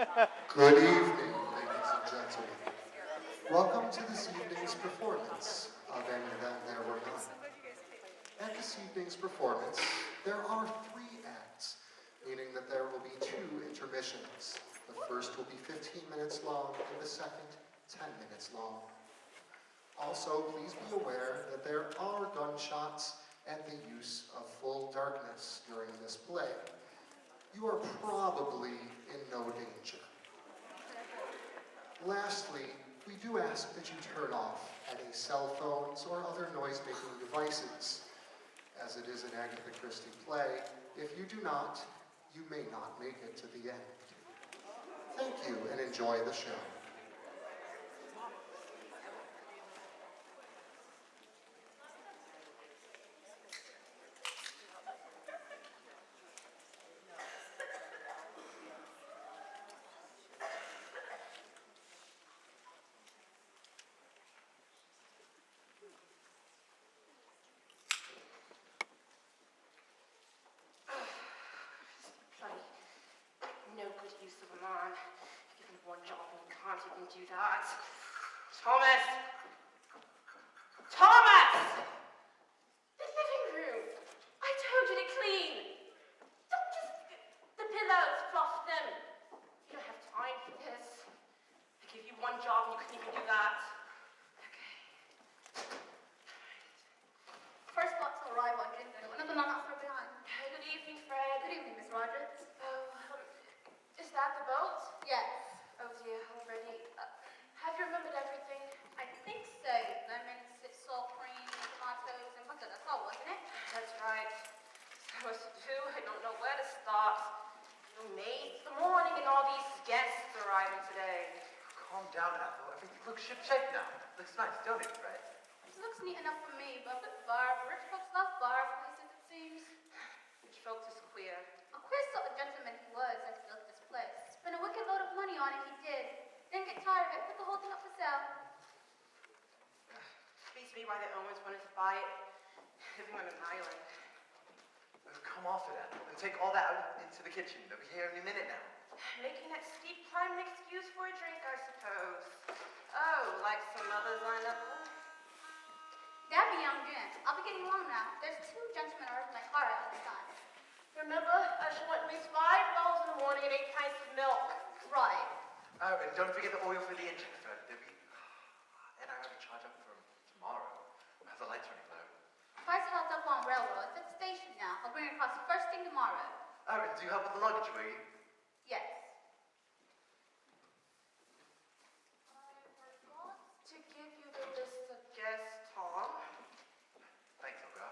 Good evening, ladies and gentlemen. Welcome to this evening's performance of Any Then There Were None. At this evening's performance, there are 3 acts, meaning that there will be 2 intermissions. The first will be 15 minutes long, and the second 10 minutes long. Also, please be aware that there are gunshots and the use of full darkness during this play. You are probably in no danger. Lastly, we do ask that you turn off any cell phones or other noise-making devices. As it is an Agatha Christie play, if you do not, you may not make it to the end. Thank you and enjoy the show. No good use of a man. Give him one job and he can't even do that. Thomas! Thomas! The living room! I told you to clean! Don't just... The pillows, fluff them! You don't have time for this. I gave you one job and you couldn't even do that. Okay. First box will arrive on Tuesday. One of them I'm not far behind. Good evening, Fred. Good evening, Miss Rogers. Is that the boat? Yes. Oh dear, already. Have you remembered everything? I think so. Lemons, salt, cream, tomatoes, and butter. That's all, wasn't it? That's right. So much to do, I don't know where to start. No maids, the morning, and all these guests arriving today. Calm down, Ethel. Everything looks shipshape now. Looks nice, don't it, Fred? It looks neat enough for me, but rich folks love fireplaces, it seems. Rich folks is queer. A queer sort of gentleman he was as he built this place. Spent a wicked load of money on it, he did. Didn't get tired of it, put the whole thing up for sale. Beats me why the owners wanted to buy it. Living on an island. Come off it, Ethel, and take all that out into the kitchen. They'll be here any minute now. Making that steep climb an excuse for a drink, I suppose. Oh, like some others lined up. That'd be young gent. I'll be getting along now. There's 2 gentlemen arriving my car outside. Remember, I shall want at least 5 rolls in the morning and 8 pints of milk. Right. Oh, and don't forget the oil for the engine, Fred. There'll be... And I have a charge up for tomorrow. I'll have the lights running low. Price held up on railroads. At the station now. I'll bring it across the first thing tomorrow. Oh, and do you help with the luggage, will you? Yes. I forgot to give you the list of guests, Tom. Thanks, Olga.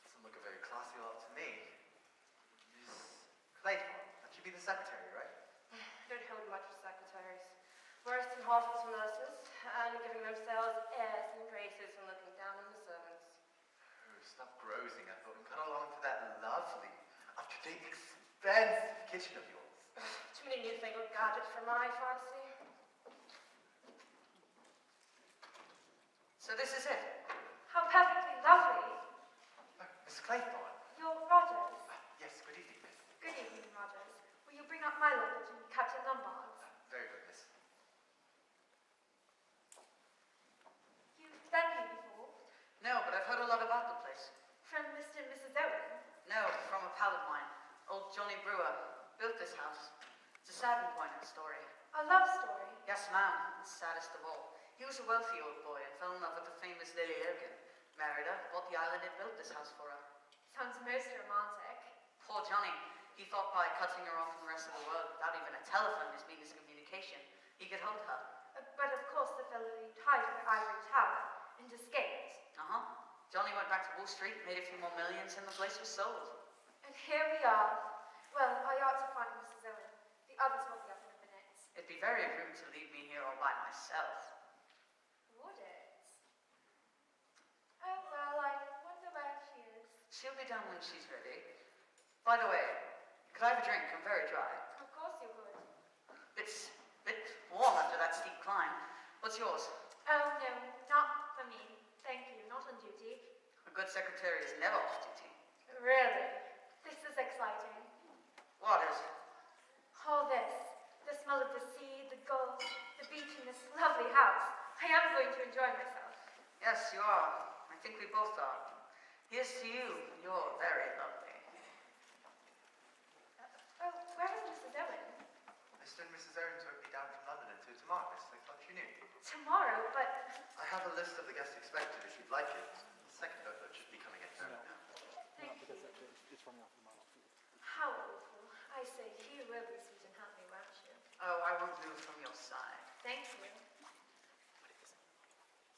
Doesn't look a very classy lot to me. Miss Clayton, that should be the secretary, right? Don't hold much for secretaries. Worse than hospital nurses, and giving themselves airs and graces and looking down on the servants. Oh, stop grousing, Ethel, and cut along to that lovely, up-to-date, expensive kitchen of yours. Too many newfangled gadgets for my fancy. So this is it. How perfectly lovely. Oh, Miss Claythorne. You're Rogers. Yes, good evening, miss. Good evening, Rogers. Will you bring up my luggage and Captain Lombard's? Very good, miss. You've been here before? No, but I've heard a lot about the place. From Mr. and Mrs. Owen? No, from a pal of mine, old Johnny Brewer, built this house. It's a sad and poignant story. A love story? Yes, ma'am, the saddest of all. He was a wealthy old boy and fell in love with the famous Lily Logan. Married her, bought the island and built this house for her. Sounds most romantic. Poor Johnny, he thought by cutting her off from the rest of the world without even a telephone as means of communication, he could hold her. But of course the fellow leaped high to the ivory tower and escaped. Uh-huh. Johnny went back to Wall Street, made a few more millions, and the place was sold. And here we are. Well, I ought to find Mrs. Owen. The others will be up in a minute. It'd be very rude to leave me here all by myself. Would it? Oh, well, I wonder where she is. She'll be down when she's ready. By the way, could I have a drink? I'm very dry. Of course you would. Bit warm after that steep climb. What's yours? Oh, no, not for me. Thank you, not on duty. A good secretary is never off duty. Really? This is exciting. What is? I am going to enjoy myself. Yes, you are. I think we both are. Here's to you. You're very lovely. Oh, where is Mrs. Owen? Mr. and Mrs. Owen took me down from London until tomorrow, miss. I thought you knew. Tomorrow, but I have a list of the guests expected if you'd like it. The second boatload should be coming in soon. thank you. How awful. I say, you will be sweet and help me, won't you? Oh, I won't move from your side. Thank you.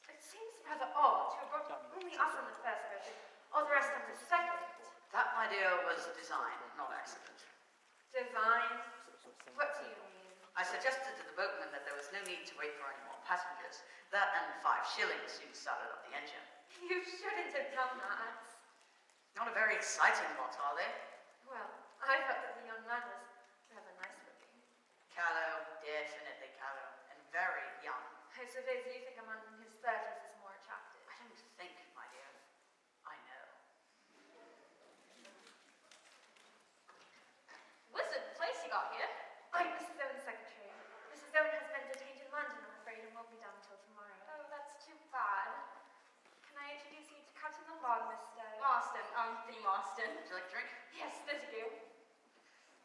It seems rather odd to have brought only us on the first boat and all the rest on the second. That, my dear, was design, not accident. Design? What do you mean? I suggested to the boatman that there was no need to wait for any more passengers. That and 5 shillings soon started up the engine. You shouldn't have done that. Not a very exciting lot, are they? Well, I thought that the young man was rather nice looking. Callow, definitely callow, and very young. I suppose you think a man in his 30s is more attractive. I don't think, my dear. I know. Wizard place you got here? I'm Mrs. Owen's secretary. Mrs. Owen has been detained in London, I'm afraid, and won't be down until tomorrow. Oh, that's too bad. Can I introduce you to Captain Lombard, Mr. Marston? The Marston. Would you like a drink? Yes, thank you.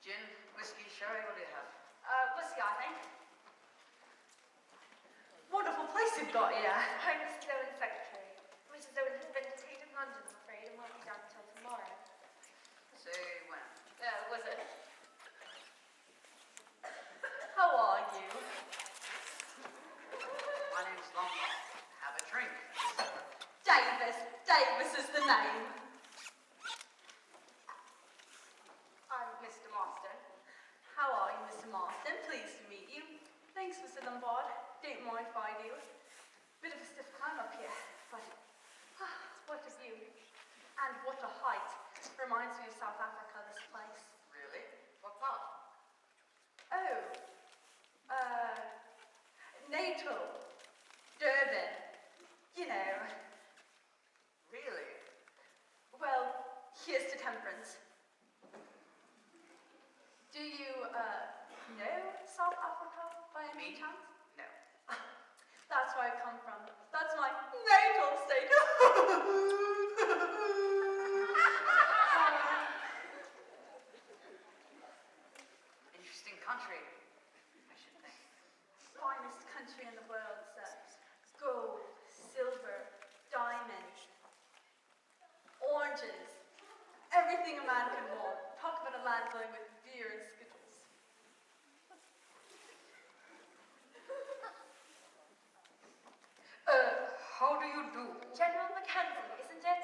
Gin, whiskey, sherry, what do you have? Whiskey, I think. Wonderful place you've got here. I'm Mrs. Owen's secretary. Mrs. Owen has been detained in London, I'm afraid, and won't be down until tomorrow. Say when? Wizard. How are you? My name's Lombard. Have a drink. Davis. Davis is the name. I'm Mr. Marston. How are you, Mr. Marston? Pleased to meet you. Thanks, Mr. Lombard. Don't mind if I do. Bit of a stiff climb up here, but what a view. And what a height. Reminds me of South Africa, this place. Really? What part? Oh, Natal, Durban, you know. Really? Well, here's to temperance. Do you, know South Africa by any Me? chance? No. That's where I come from. That's my natal state. Interesting country, I should think. Finest country in the world, sir. Gold, silver, diamonds, oranges, everything a man can want. Talk about a land flowing with beer and skittles. How do you do? General Mackenzie, isn't it?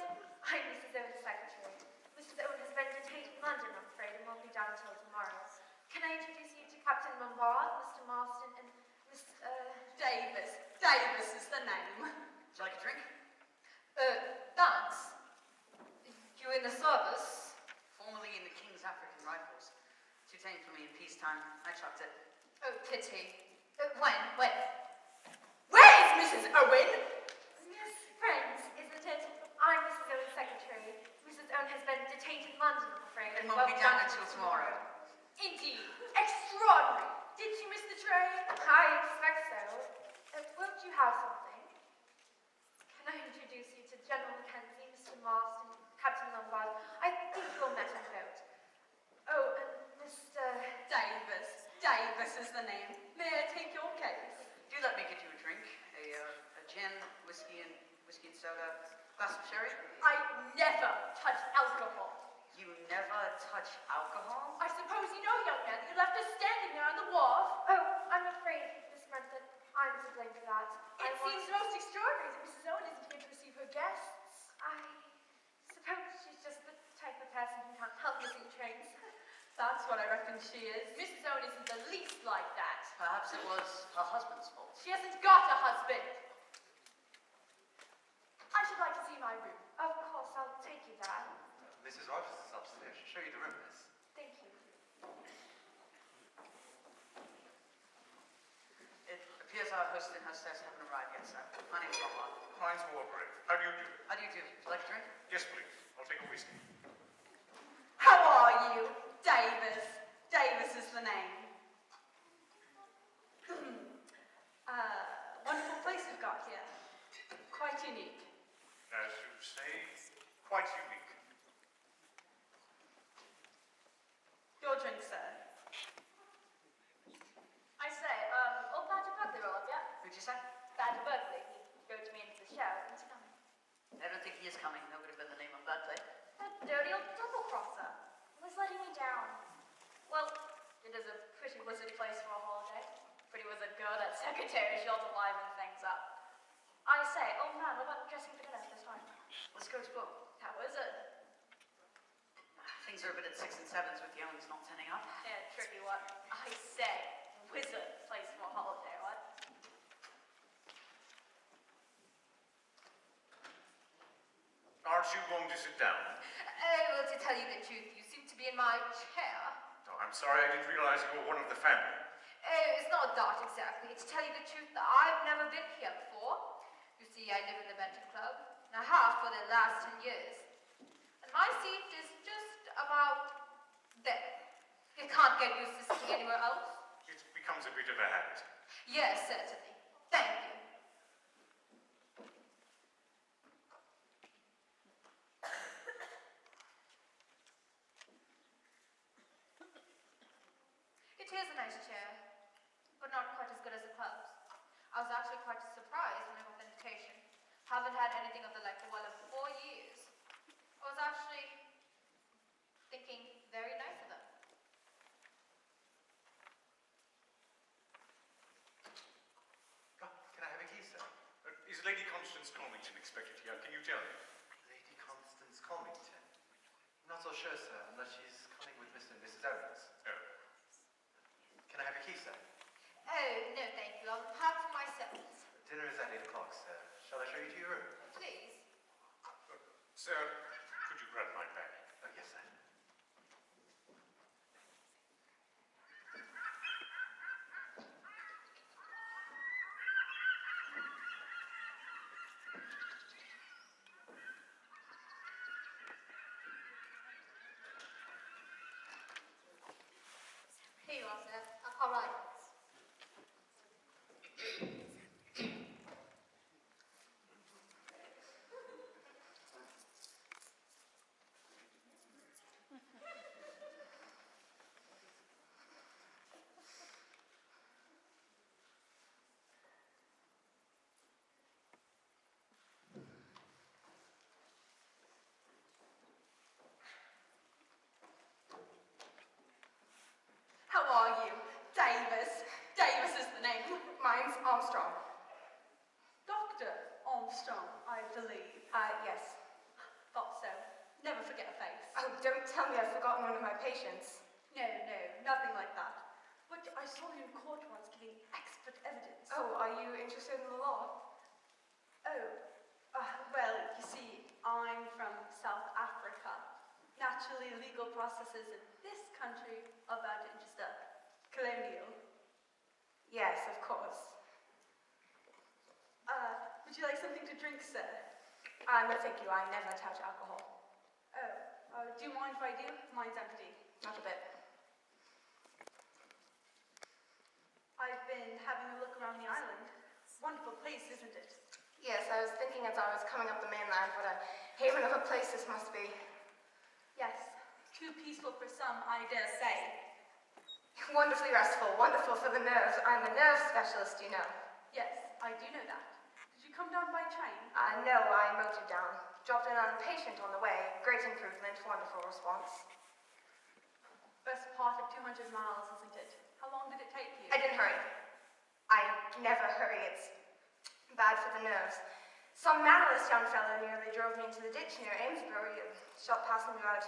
I'm Mrs. Owen's secretary. Mrs. Owen has been detained in London, I'm afraid, and won't be down until tomorrow. Can I introduce you to Captain Lombard, Mr. Marston, and Miss, Davis. Davis is the name. Would you like a drink? Thanks. You in the service? Formerly in the King's African Rifles. Too tame for me in peacetime. I chucked it. Oh, pity. When? Where is Mrs. Owen? Miss Friends, isn't it? I'm Mrs. Owen's secretary. Mrs. Owen has been detained in London, I'm afraid. It won't be down until tomorrow. Indeed. Extraordinary. Did she miss the train? I expect so. Won't you have something? Can I introduce you to General Mackenzie, Mr. Marston, Captain Lombard? I think you'll met on boat. Oh, and Mr. Davis. Davis is the name. May I take your case? Do let me get you a drink. A gin, whiskey and soda, glass of sherry. I never touch alcohol. You never touch alcohol? I suppose you know, young man, you left us standing there on the wharf. Oh, I'm afraid this meant that I'm to blame for that. It seems most extraordinary that Mrs. Owen isn't here to receive her guests. I suppose she's just the type of person who can't help missing trains. That's what I reckon she is. Mrs. Owen isn't the least like that. Perhaps it was her husband's fault. She hasn't got a husband. I should like to see my room. Of course, I'll take you there. Mrs. Rogers is upstairs. She'll show you the room, miss. Thank you. It appears our host and hostess haven't arrived yet, sir. My name's Lombard. Mine's Warbrick. How do you do? How do you do? Would you like a drink? Yes, please. I'll take a whiskey. How are you? Davis. Davis is the name. Wonderful place you've got quite unique. Your drink, sir. I say, old Badger Buckley roll up yet? Who'd you say? Badger Buckley. He wrote to me into the show. When's he coming? I don't think he is coming. That would have been the name of Buckley. That dirty old double-crosser. Always letting me down. Well, it is a pretty wizard place for a holiday. Pretty wizard girl, that secretary, she'll to liven things up. I say, old man, what about dressing for dinner this time? Let's go explore. That wizard. Things are a bit at 6 and 7s with the owners not turning up. Yeah, tricky what? I say, wizard place for a holiday, what? Aren't you going to sit down? Well, to tell you the truth, you seem to be in my chair. Oh, I'm sorry, I didn't realize you were one of the family. It's not that exactly. To tell you the truth, I've never been here before. You see, I live in the Benton Club, and I have for the last 10 years. And my seat is just about there. You can't get used to sitting anywhere else. It becomes a bit of a habit. Yes, certainly. Thank you. It is a nice chair, but not quite as good as the club's. I was actually quite surprised when I got the invitation. Haven't had anything of the like for well over 4 years. I was actually thinking very nice of them. Oh, can I have a key, sir? Is Lady Constance Comington expected here? Can you tell me? Lady Constance Comington? Not so sure, sir, unless she's coming with Mr. and Mrs. Owens. Oh. Can I have a key, sir? Oh, no thank you. I'll have for myself. Dinner is at 8 o'clock, sir. Shall I show you to your room? Please. Sir, could you grab my bag? Oh, yes, sir. Here you are, sir. All right. How are you? Davis. Davis is the name. Mine's Armstrong. Dr. Armstrong, I believe. Yes. Thought so. Never forget a face. Oh, don't tell me I've forgotten one of my patients. No, nothing like that. But I saw you in court once giving expert evidence. Oh, are you interested in the law? Well, you see, I'm from South Africa. Naturally, legal processes in this country are bound to interest a colonial. Yes, of course. Would you like something to drink, sir? No, thank you. I never touch alcohol. Do you mind if I do? Mine's empty. Not a bit. I've been having a look around the island. Wonderful place, isn't it? Yes, I was thinking as I was coming up the mainland what a haven of a place this must be. Yes. Too peaceful for some, I dare say. Wonderfully restful, wonderful for the nerves. I'm a nerve specialist, you know. Yes, I do know that. Did you come down by train? No, I motored down. Dropped in on a patient on the way. Great improvement, wonderful response. Best part of 200 miles, isn't it? How long did it take you? I didn't hurry. I never hurry. It's bad for the nerves. Some mannerless young fellow nearly drove me into the ditch near Amesbury. He shot past me about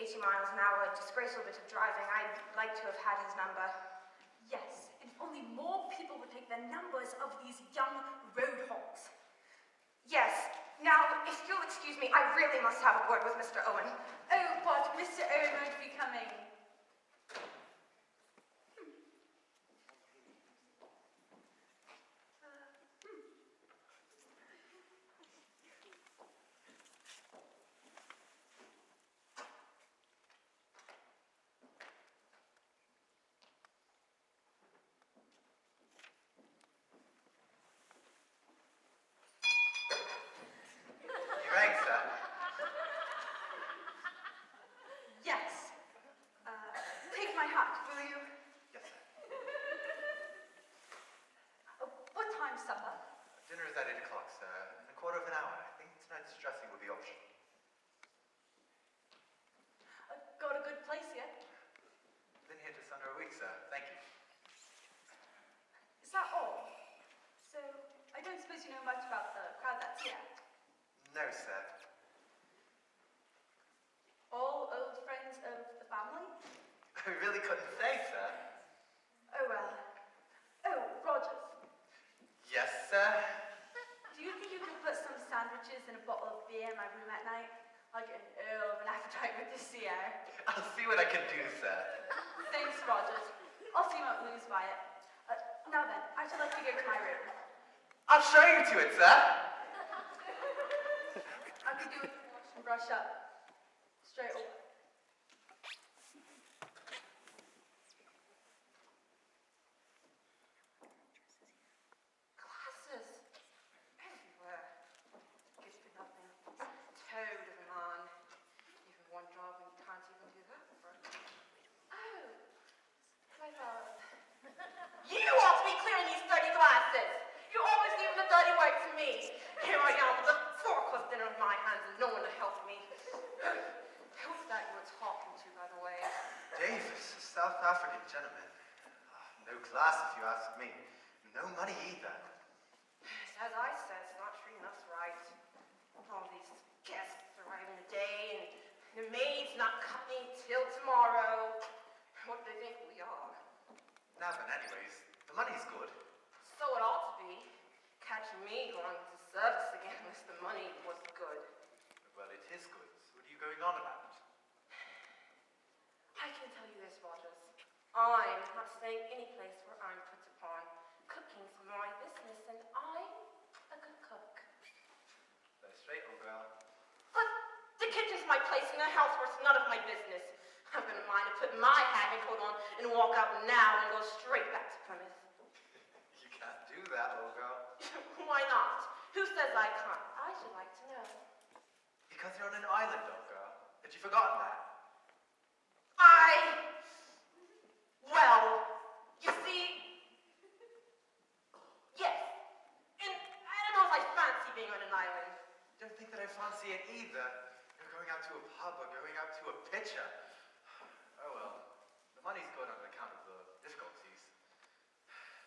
80 miles an hour. A disgraceful bit of driving. I'd like to have had his number. Yes, and if only more people would take the numbers of these young road hogs. Yes. Now, if you'll excuse me, I really must have a word with Mr. Owen. Oh, but Mr. Owen won't be coming. You rang, sir? week, sir. Thank you. Is that all? So, I don't suppose you know much about the crowd that's here. No, sir. All old friends of the family? I really couldn't say, sir. Oh, well. Oh, Rogers. Yes, sir. Do you think you could put some sandwiches and a bottle of beer in my room at night? I'll get an earl of an appetite with the sea air. I'll see what I can do, sir. Thanks, Rogers. I'll see you won't lose by it. Now then, I should like to go to my room. I'll show you to it, sir. I could do with a wash and brush up. Straight away. Glasses. Everywhere. Good for nothing. Toad of a man. Even one job and you can't even do that for it. Oh, my love. You ought to be clearing these dirty glasses. You always leave the dirty work to me. Here I am with a forkless dinner in my hands and no one to help me. Who's that you were talking to, by the way? Davis, a South African gentleman. No class, if you ask me. No money either. As I said, it's not treating us right. All these guests arriving today and the maid's not coming till tomorrow. What do they think we are? Now then, anyways, the money's good. So it ought to be. Catch me going to service again unless the money was good. Well, it is good. What are you going on about? I can tell you this, Rogers. I'm not staying any place where I'm put upon. Cooking's my business, and I'm a good cook. Go straight, old girl. But the kitchen's my place, and the housework's none of my business. I'm gonna mind to put my hat and coat on and walk out now and go straight back to Plymouth. You can't do that, old girl. Why not? Who says I can't? I should like to know. Because you're on an island, old girl. Had you forgotten that? Well, you see, yes. And I don't know if I fancy being on an island. Don't think that I fancy it either. You're going out to a pub or going out to a pitcher. Oh well, the money's good on account of the difficulties.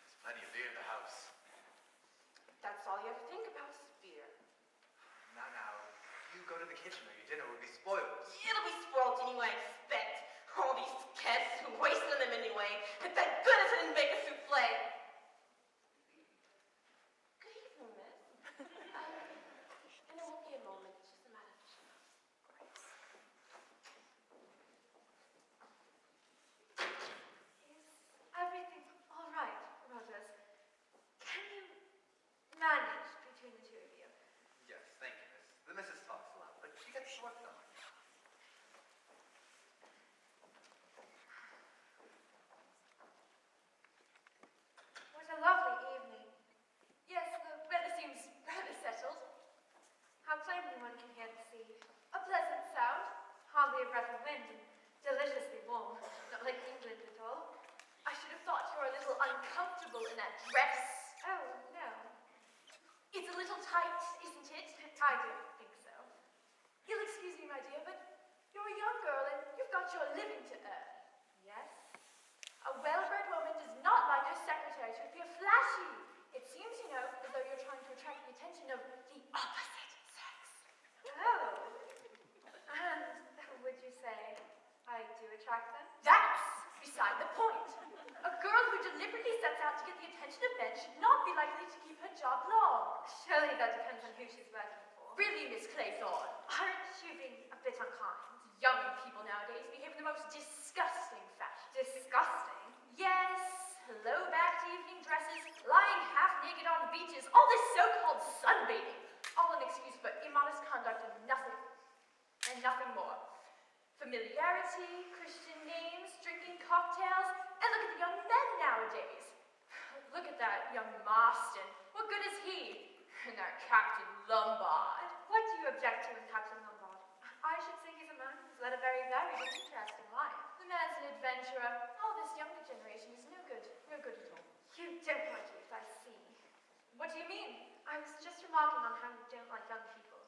There's plenty of beer in the house. That's all you ever think about is beer. Now, you go to the kitchen or your dinner will be spoiled. It'll be spoiled anyway, I expect. All these guests who wasted them anyway. And thank goodness I didn't make a souffle. Good evening, miss. And it won't be a moment, it's just a matter of Is everything all right, Rogers? Can you manage between the two of you? Yes, thank you, miss. The missus talks a lot, but she gets work done. What a lovely evening. Yes, the weather seems rather settled. How plainly one can hear the sea. A pleasant sound, hardly a breath of wind, and deliciously warm. Not like England at all. I should have thought you were a little uncomfortable in that dress. Oh, no. It's a little tight, isn't it? I don't think so. You'll excuse me, my dear, but you're a young girl and you've got your living to earn. Yes? A well-bred woman does not like her secretary to appear flashy. It seems, you know, as though you're trying to attract the attention of the opposite sex. Oh. And would you say I do attract them? That's beside the point. A girl who deliberately sets out to get the attention of men should not be likely to keep her job long. Surely that depends on who she's working for. Really, Miss Claythorne, Aren't you being a bit unkind? young people nowadays behave in the most disgusting fashion. Disgusting. Yes, low-backed evening dresses, lying half-naked on beaches, all this so-called sunbathing. All an excuse for immodest conduct and nothing more. Familiarity, Christian names, drinking cocktails, and look at the young men nowadays. Look at that young Marston. What good is he? And that Captain Lombard. What do you object to in Captain Lombard? I should say he's a man who's led a very varied and interesting life. The man's an adventurer. All this younger generation is no good at all. You don't like youth, I see. What do you mean? I was just remarking on how you don't like young people.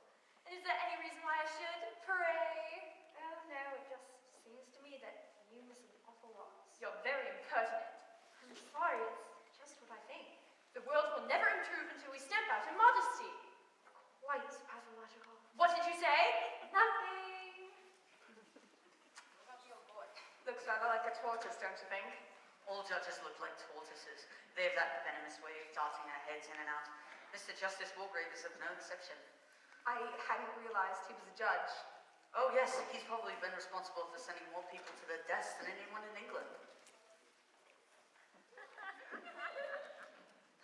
And is there any reason why I should? Pray. Oh no, it just seems to me that you miss an awful lot. You're very impertinent. tortoise, don't you think? All judges look like tortoises. They have that venomous way of darting their heads in and out. Mr. Justice Walgrave is of no exception. I hadn't realized he was a judge. Oh yes, he's probably been responsible for sending more people to their deaths than anyone in England.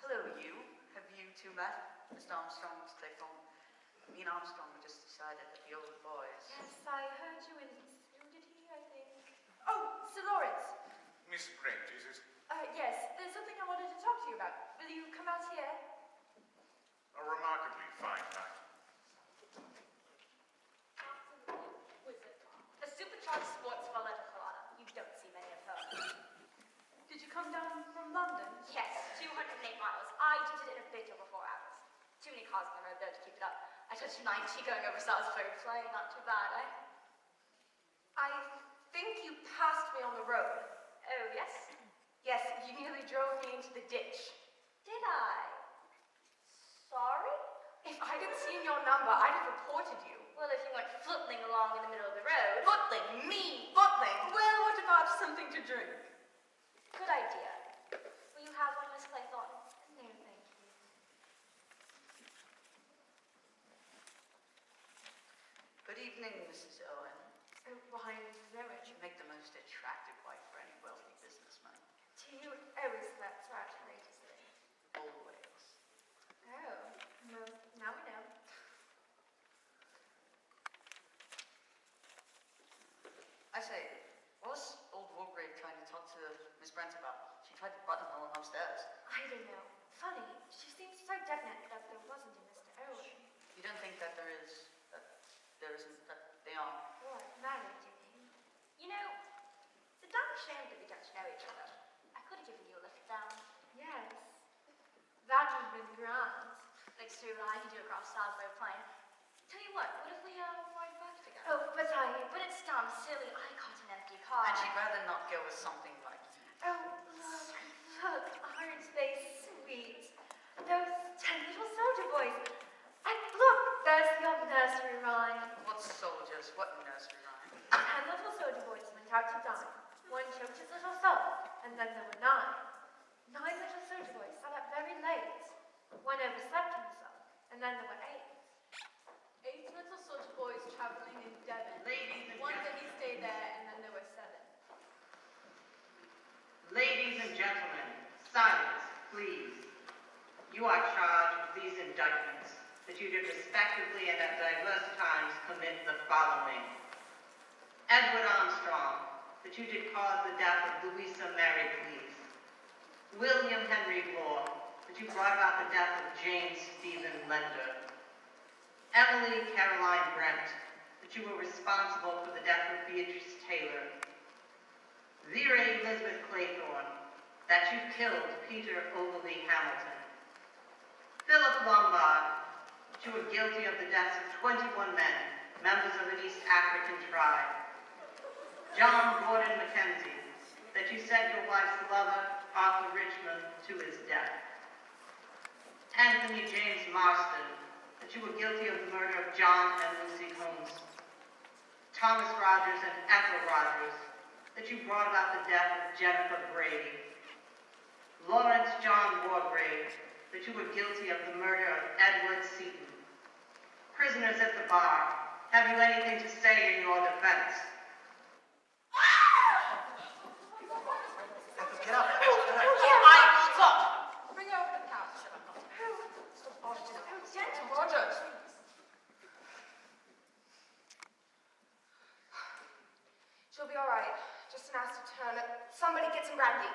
Hello, you. Have you two met? Mr. Armstrong, Mr. Claythorne. Me and Armstrong were just decided that the old boys. Yes, I heard you in nudity, I think. Oh, Sir Lawrence. Miss Brent, is it? Yes, there's something I wanted to talk to you about. Will you come out here? A remarkably fine night. A supercharged sports Valletta colada. You don't see many of her. Did you come down from London? Yes, 208 miles. I did it in a bit over 4 hours. Too many cars on the road though to keep it up. I touched 90 going over Salisbury Plain. Not too bad, eh? I think you passed me on the road. Oh, yes? Yes, you nearly drove me into the ditch. Did I? Sorry? If I had seen your number, I'd have reported you. Well, if you went footling along in the middle of the road. Footling, me, footling. Well, what about something to drink? Good idea. Will you have one, Miss Claythorne? No, thank you. Good evening, Mrs. Owen. Oh, why, Mrs. Owen? You make the most attractive wife for any wealthy businessman. Do you always flirt so outrageously? Always. Oh, well, now we know. I say, what was old Walgrave trying to talk to Miss Brent about? She tried to buttonhole him upstairs. I don't know. Funny, she seems so definite that there wasn't a Mr. Owen. You don't think that there isn't, that they are? What, married, you mean? You know, it's a damn shame that we don't know each other. I could have given you a lift down. Yes. That would have been grand. Next to what I could do across Salisbury Plain. Tell you what if we ride back together? Oh, but But it's damn silly. I got an empty car. And she'd rather not go with something like Oh, look, aren't they sweet? Those 10 little soldier boys. And look, there's your nursery rhyme. what soldiers, what nursery rhyme. 10 little soldier boys went out to dine. One choked his little self, and then there were 9. 9 little soldier boys sat up very late. One overslept himself, and then there were 8. 8 little soldier boys traveling in Devon. Ladies and One gentlemen. day he stayed there, and then there were 7. Ladies and gentlemen, silence, please. You are charged with these indictments, that you did respectively and at diverse times commit the following. Edward Armstrong, that you did cause the death of Louisa Mary Cleese. William Henry Moore, that you brought about the death of James Stephen Lender. Emily Caroline Brent, that you were responsible for the death of Beatrice Taylor. Vera Elizabeth Claythorne, that you killed Peter Overley Hamilton. Philip Lombard, that you were guilty of the deaths of 21 men, members of an East African tribe. John Gordon Mackenzie, that you sent your wife's lover, Arthur Richmond, to his death. Anthony James Marston, that you were guilty of the murder of John and Lucy Combs. Thomas Rogers and Ethel Rogers, that you brought about the death of Jennifer Brady. Lawrence John Wargrave, that you were guilty of the murder of Edward Seaton. Prisoners at the bar, have you anything to say in your defense? Get up. I will stop. Bring her over to the couch. Oh, gentle. Rogers. She'll be all right. Just an nasty turn. Somebody get some brandy.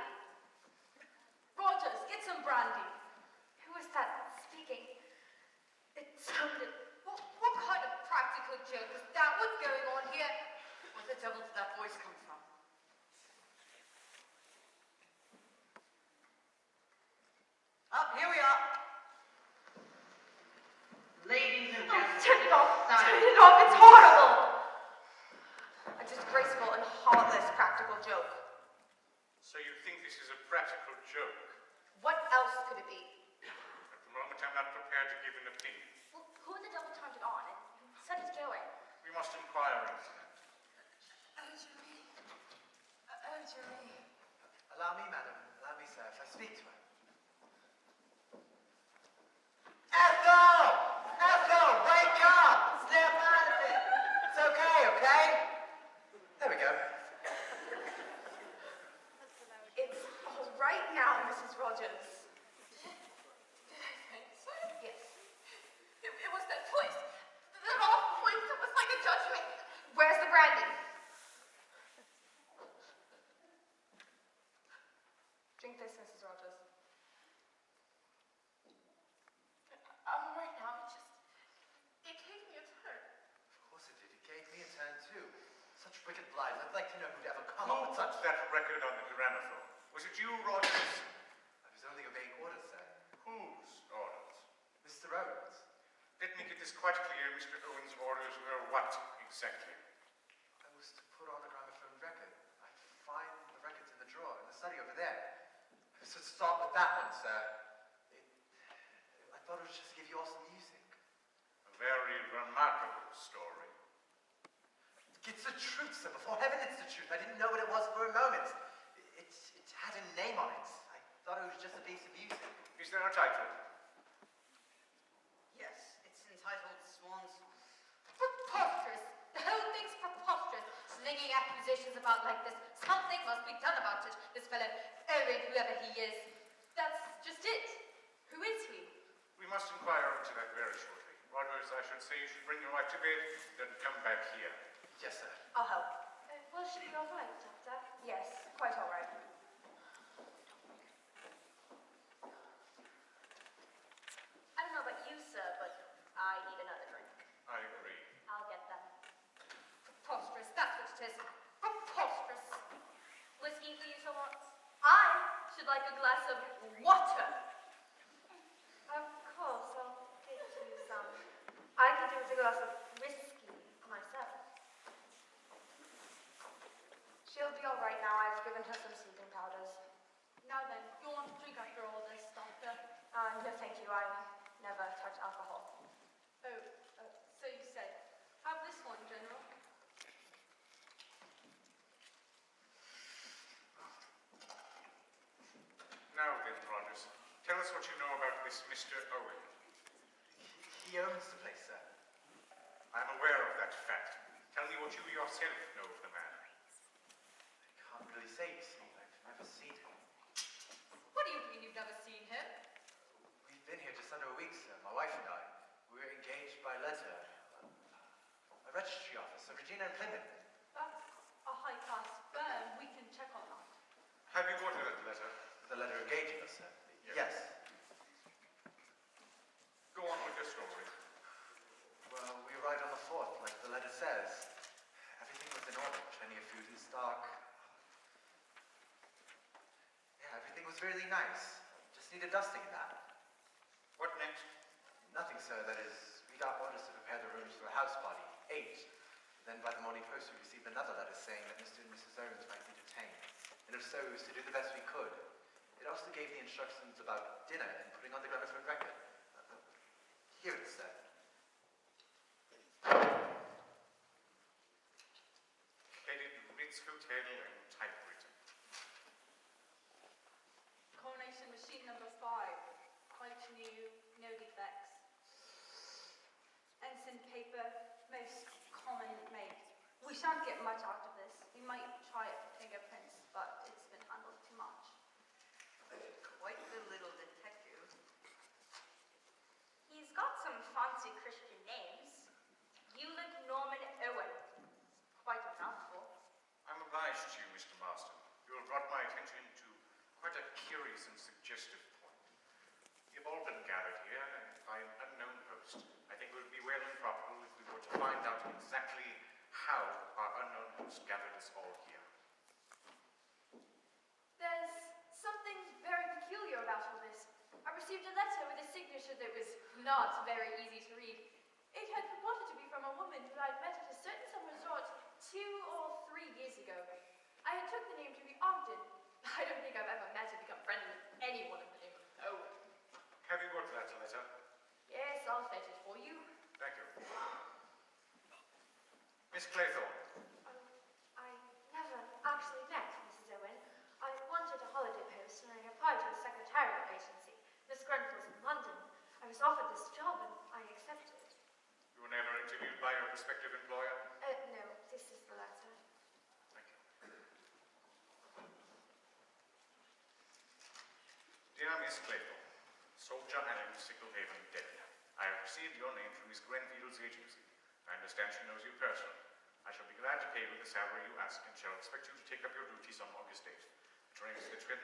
Rogers, get some brandy. Who was that speaking? It sounded... What kind of practical joke is that? What's going on here? Where the devil did that voice come from? Oh, here we are. Ladies and Oh, gentlemen, turn it off! Turn silence. it off! It's horrible! A disgraceful and heartless practical joke. So you think this is a practical joke? What else could it be? At the moment, I'm not prepared to give an opinion. Well, who in the devil turned it on and set it going? We must inquire into that. Oh, Jimmy. Allow me, madam. Allow me, sir, if I speak to her. Ethel! Ethel, wake up! Snap out of it! It's okay, okay? There we go. It's all right now, Mrs. Rogers. Did I faint, sir? Yes. It was that voice. That awful voice that was like a judgment. Where's the brandy? Drink this, Mrs. Rogers. I'm right now. It gave me a turn. Of course it did. It gave me a turn, too. Such wicked lies. I'd like to know who'd ever come Who up with such... put that record on the gramophone? Was it you, Rogers? I was only obeying orders, sir. Whose orders? Mr. Owens. Let me get this quite clear. Mr. Owen's orders were what exactly? I was to put on a gramophone record. I'd find the records in the drawer in the study over there. I was to start with that one, sir. I thought it was just to give you all some music. A very remarkable story. It's the truth, sir. Before heaven, it's the truth. I didn't know what it was for a moment. It had a name on it. I thought it was just a piece of music. Is there a title? Yes, it's entitled Swan Song. Preposterous. The whole thing's preposterous. Slinging accusations about like this. Something must be done about it. This fellow, Owen, whoever he is. That's just it. Who is he? We must inquire into that very shortly. Rogers, I should say you should bring your wife to bed, then come back here. Yes, sir. I'll help. Will she be all right, Doctor? Yes, quite all right. I don't know about you, sir, but I need another drink. I agree. I'll get them. Preposterous, that's what it is. Preposterous. Whiskey for you, Thomas? I should like a glass of water. Of course, I'll get you some. I could do with a glass of whiskey myself. She'll be all right now. I've given her some sleeping powders. Now then, you want to drink after all this, Doctor? No, thank you. I never touch alcohol. Oh, so you say. Have this one, General. Now then, Rogers, tell us what you know about this Mr. Owen. He owns the place, sir. I'm aware of that fact. Tell me what you yourself know of the man. I can't really say, you see. I've never seen him. What do you mean you've never seen him? We've been here just under a week, sir, my wife and I. We were engaged by letter. A registry office of Regina and Plymouth. That's a high-class firm. We can check on that. Have you got that letter? The letter engaging us, sir. Yes. Yes. Go on with your story. Well, we arrived on the 4th, like the letter says. Everything was in order. Plenty of food in stock. Yeah, everything was really nice. Just needed dusting and that. What next? Nothing, sir. That is, we got orders to prepare the rooms for a house party. 8. Then by the morning post, we received another letter saying that Mr. and Mrs. Owens might be detained. And if so, it was to do the best we could. It also gave the instructions about dinner and putting on the gramophone record. Here it is, sir. Headed Ritz Hotel and typewritten. Coronation machine number 5. Quite new, no defects. Ensign paper, most common make. We shan't get much out of this. We might try it for fingerprints, but it's been handled too much. Quite the little detective. He's got some fancy Christian names. Eulick Norman Owen. Quite a mouthful. I'm obliged to you, Mr. Marston. You have brought my attention to quite a curious and suggestive point. You've all been gathered here by an unknown host. I think it would be well and proper if we were to find out exactly how our unknown host gathered us all here. There's something very peculiar about all this. I received a letter with a signature that was not very easy to read. It had purported to be from a woman who I'd met at a certain summer resort 2 or 3 years ago. I had took the name to be Ogden. I don't think I've ever met or become friendly with anyone of the name of Owen. Have you got that letter? Yes, I'll fetch it for you. Thank you. Miss Claythorne. I never actually met Mrs. by your prospective employer? No, this is the letter. Thank you. Dear Miss Claypool, Soldier Allen, Sicklehaven, Devon. I have received your name from Miss Grenfield's agency. I understand she knows you personally. I shall be glad to pay you the salary you ask and shall expect you to take up your duties on August 8th. The train is at 12:10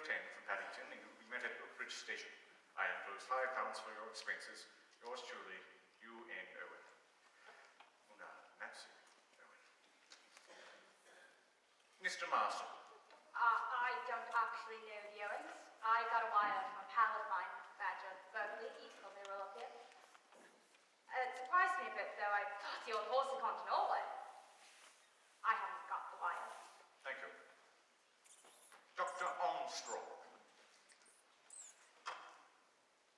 from Paddington and you will be met at Oakridge Station. I enclose £5 for your expenses. Yours truly, U.N. Owen. Una, Nancy Owen. Mr. Marston. I don't actually know the Owens. I got a wire from a pal of mine, Badger Berkeley. He told me we're up here. It surprised me a bit, though. I thought the old horse had gone to Norway. I haven't got the wire. Thank you. Dr. Armstrong.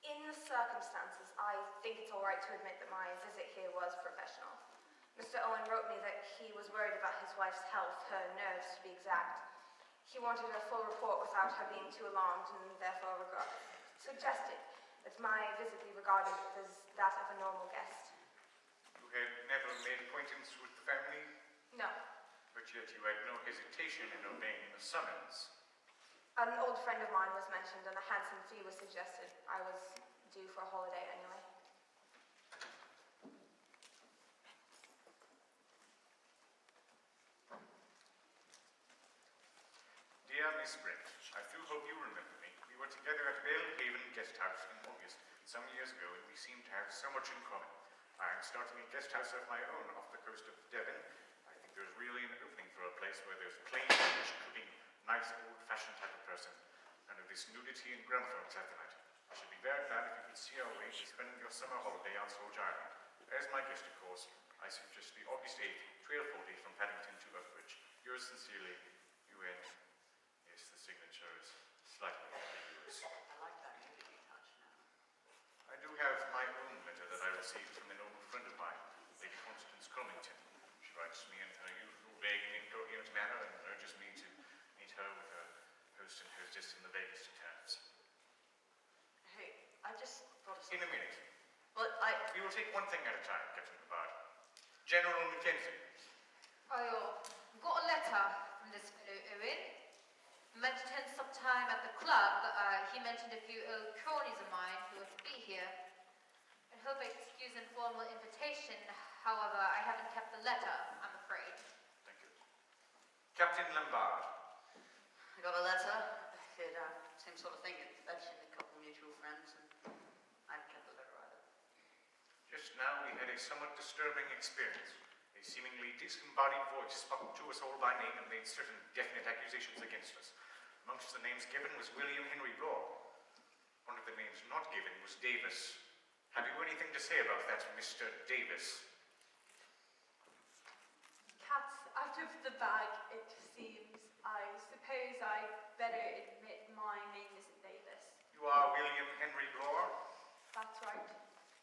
In the circumstances, I think it's all right to admit that my visit here was professional. Mr. Owen wrote me that he was worried about his wife's health, her nerves to be exact. He wanted a full report without her being too alarmed and therefore suggested that my visit be regarded as that of a normal guest. You had never made acquaintance with the family, No. but yet you had no hesitation in obeying the summons. An old friend of mine was mentioned and a handsome fee was suggested. I was due for a holiday anyway. Dear Miss Brent, I do hope you remember me. We were together at Bellhaven Guest House in August, some years ago, and we seemed to have so much in common. I am starting a guest house of my own off the coast of Devon. I think there's really an opening for a place where there's plain English cooking, nice old-fashioned type of person, and of this nudity and gramophone satellite. I should be very glad if you could see our way to spending your summer holiday on Soldier Island. As my guest, of course, I suggest the August 8th, 12:40 from Paddington to Oakridge. Yours sincerely, U.N. Yes, the signature is slightly ambiguous. I like that nudity touch now. I do have my own letter that I received from an old friend of mine, Lady Constance Comington. She writes me in her usual vague and incoherent manner and urges me to meet her with her host and hostess in the vaguest terms. Hey, I just thought of In something. a minute. Well, We will take one thing at a time, Captain Picard. General Mackenzie. I got a letter from this fellow Owen. He meant to attend some time at the club. He mentioned a few old cronies of mine who were to be here. I hope I excuse an formal invitation. However, I haven't kept the letter, I'm afraid. Thank you. Captain Lombard. I got a letter. Same sort of thing. It mentioned a couple mutual friends, and I haven't kept the letter either. Just now we had a somewhat disturbing experience. A seemingly disembodied voice spoke to us all by name and made certain definite accusations against us. Amongst the names given was William Henry Bloor. One of the names not given was Davis. Have you anything to say about that, Mr. Davis? Cat's out of the bag, it seems. I suppose I'd better admit my name isn't Davis. You are William Henry Bloor? That's right.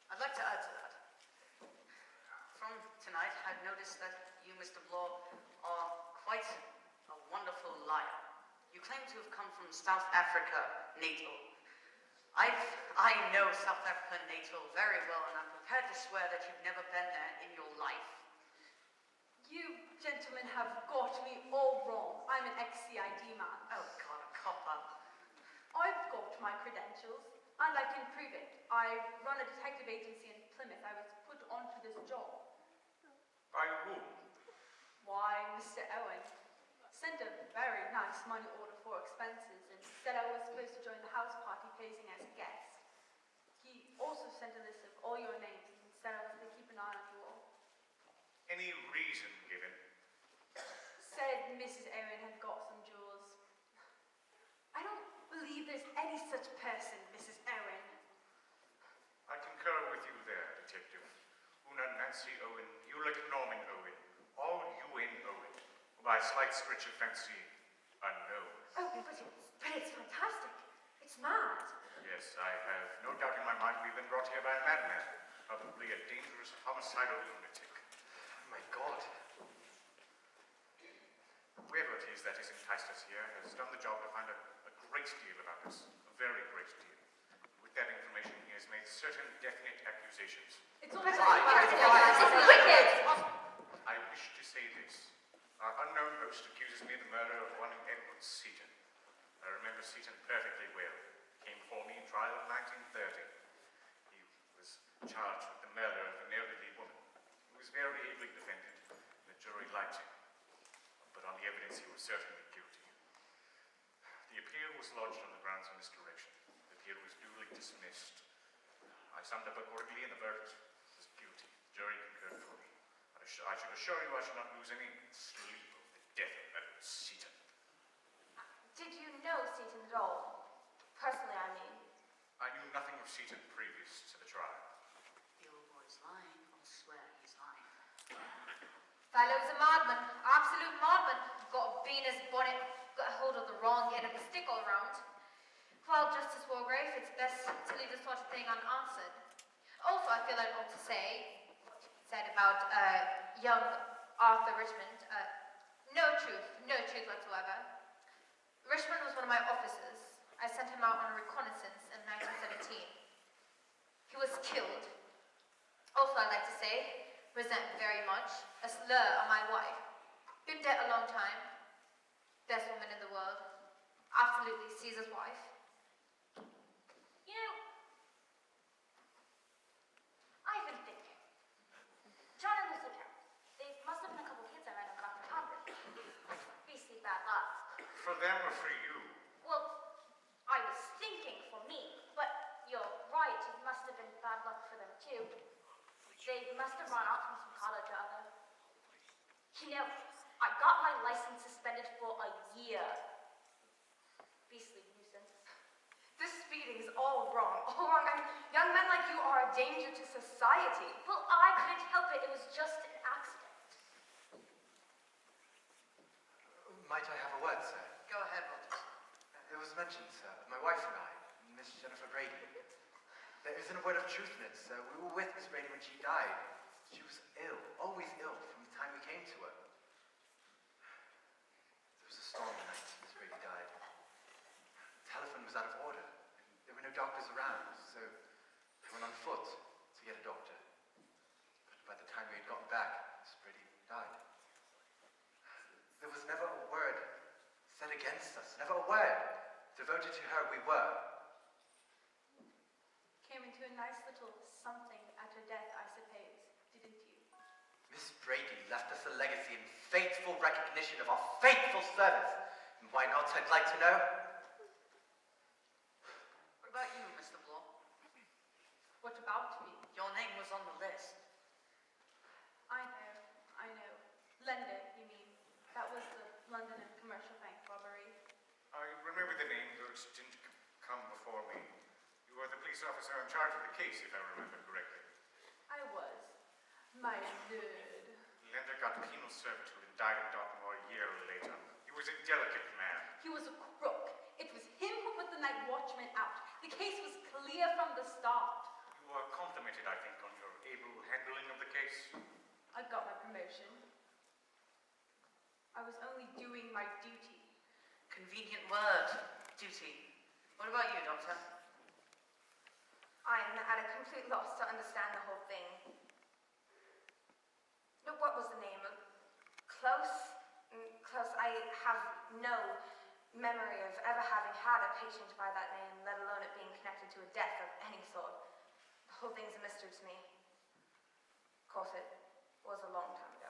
I'd like to add to that. From tonight, I've noticed that you, Mr. Bloor, are quite a wonderful liar. You claim to have come from South Africa, NATO. I know South Africa, NATO very well, and I'm prepared to swear that you've never been there in your life. You gentlemen have got me all wrong. I'm an ex-CID man. Oh, God, a copper. I've got my credentials, and I can prove it. I run a detective agency in Plymouth. I was put onto this job. By whom? Why, Mr. Owen sent a very nice money order for expenses and said I was supposed to join the house party posing as a guest. He also sent a list of all your names and said I was to keep an eye on you all. Any reason given? Said Mrs. Owen had got some jewels. I don't believe there's any such person, Mrs. Owen. I concur with you there, Detective. Una Nancy Owen, Ulick Norman Owen, all UN Owen, who by a slight stretch of fancy, unknown. Oh, but it's fantastic. It's mad. Yes, I have no doubt in my mind we've been brought here by a madman, probably a dangerous homicidal lunatic. Oh my God. Whoever it is that has enticed us here has done the job to find a great deal about us, a very great deal. With that information, he has made certain definite accusations. It's all Lies. murder of one Edward Seaton. I remember Seaton perfectly well. He came before me in trial in 1930. He was charged with the murder of an elderly woman. He was very ably defended, and the jury liked him. But on the evidence, he was certainly guilty. The appeal was lodged on the grounds of misdirection. The appeal was duly dismissed. I summed up accordingly, and the verdict was guilty. The jury concurred for me. I should assure you I shall not lose any sleep over the death of Edward Seaton. Did you know Seaton at all? Personally, I mean. I knew nothing of Seaton previous to the trial. The old boy's lying. I'll swear he's lying. Fellow's a madman, absolute madman. Got a bean in his bonnet, got a hold of the wrong end of the stick all round. Well, Justice Wargrave, it's best to leave this sort of thing unanswered. Also, I feel I ought to say, what you said about young Arthur Richmond, no truth whatsoever. Richmond was one of my officers. I sent him out on a reconnaissance in 1917. He was killed. Also, I'd like to say, resent very much, a slur on my wife. Been dead a long time. Best woman in the world. Absolutely Caesar's wife. You know, I've been thinking. John and Lucy Carroll, they must have been a couple kids I ran on Corcoran High. Beastly bad luck. For them or for you? Well, I was thinking for me, but you're right, it must have been bad luck for them too. They must have run out from some college or other. You know, I got my license suspended for a year. Beastly nuisance. This speeding's all wrong. All wrong. I mean, young men like you are a danger to society. Well, I couldn't help it, it was just an accident. Might I have a word, sir? Go ahead, Walters. It was mentioned, sir, my wife and I, Miss Jennifer Brady. There isn't a word of truth in it, sir. We were with Miss Brady when she died. She was ill, always ill, from the time we came to her. There was a storm the night Miss Brady died. The telephone was out of order, and there were no doctors around, so we went on foot to get a doctor. But by the time we had gotten back, Miss Brady died. There was never a word said against us, never a word. Devoted to her we were. Came into a nice little something at her death, I suppose, didn't you? Miss Brady left us a legacy in faithful recognition of our faithful service. And why not, I'd like to know? What about you, Mr. Bloor? What about me? Your name was on the list. I know. Lender, you mean? That was the London and Commercial Bank robbery. I remember the name, though it didn't come before me. You were the police officer in charge of the case, if I remember correctly. I was. My lord. Lender got penal servitude and died in Dartmoor a year later. He was a delicate man. He was a crook. It was him who put the night watchman out. The case was clear from the start. You are complimented, I think, on your able handling of the case. I got my promotion. I was only doing my duty. Convenient word. Duty. What about you, Doctor? I'm at a complete loss to understand the whole thing. No, what was the name? Close? Close. I have no memory of ever having had a patient by that name, let alone it being connected to a death of any sort. The whole thing's a mystery to me. Of course, it was a long time ago.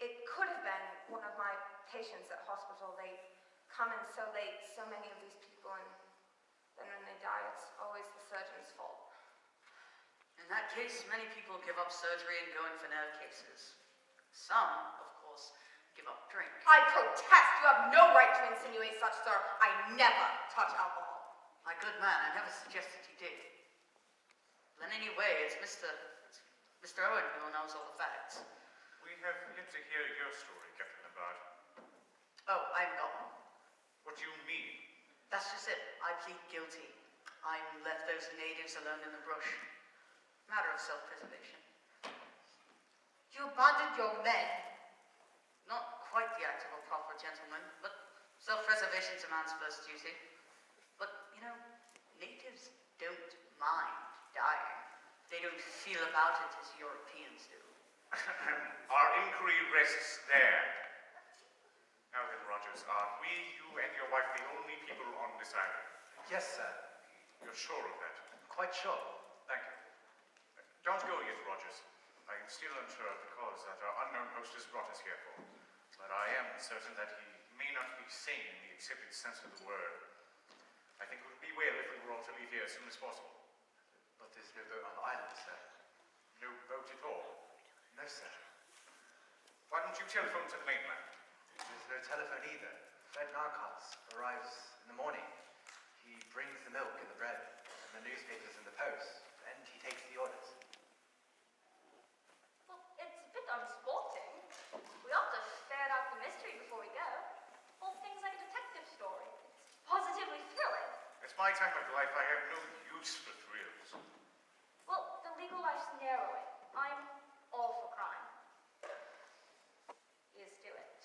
It could have been one of my patients at hospital. They come in so late, so many of these people, and then when they die, it's always the surgeon's fault. In that case, many people give up surgery and go in for nerve cases. Some, of course, give up drink. I protest! You have no right to insinuate such, sir. I never touch alcohol. My good man, I never suggested you did. Then anyway, it's Mr. Owen who knows all the facts. We have yet to hear your story, Captain Labarde. Oh, I haven't got one. What do you mean? That's just it. I plead guilty. I left those natives alone in the brush. Matter of self-preservation. You abandoned your men. Not quite the act of a proper gentleman, but self-preservation's a man's first duty. But, you know, natives don't mind dying. They don't feel about it as Europeans do. Our inquiry rests there. Rogers, are we, you and your wife, the only people on this island? Yes, sir. You're sure of that? Quite sure. Thank you. Don't go yet, Rogers. I am still unsure of the cause that our unknown host has brought us here for. But I am certain that he may not be sane in the accepted sense of the word. I think it would be well if we were all to leave here as soon as possible. But there's no boat on the island, sir. No boat at all. No, sir. Why don't you telephone to the mainland? There's no telephone either. Fred Narcots arrives in the morning. He brings the milk and the bread and the newspapers and the post, and he takes the orders. Well, it's a bit unsporting. We ought to ferret out the mystery before we go. All things like a detective story. It's positively thrilling. At my time of life, I have no use for thrills. Well, the legal life's narrowing. I'm all for crime. Here's to it.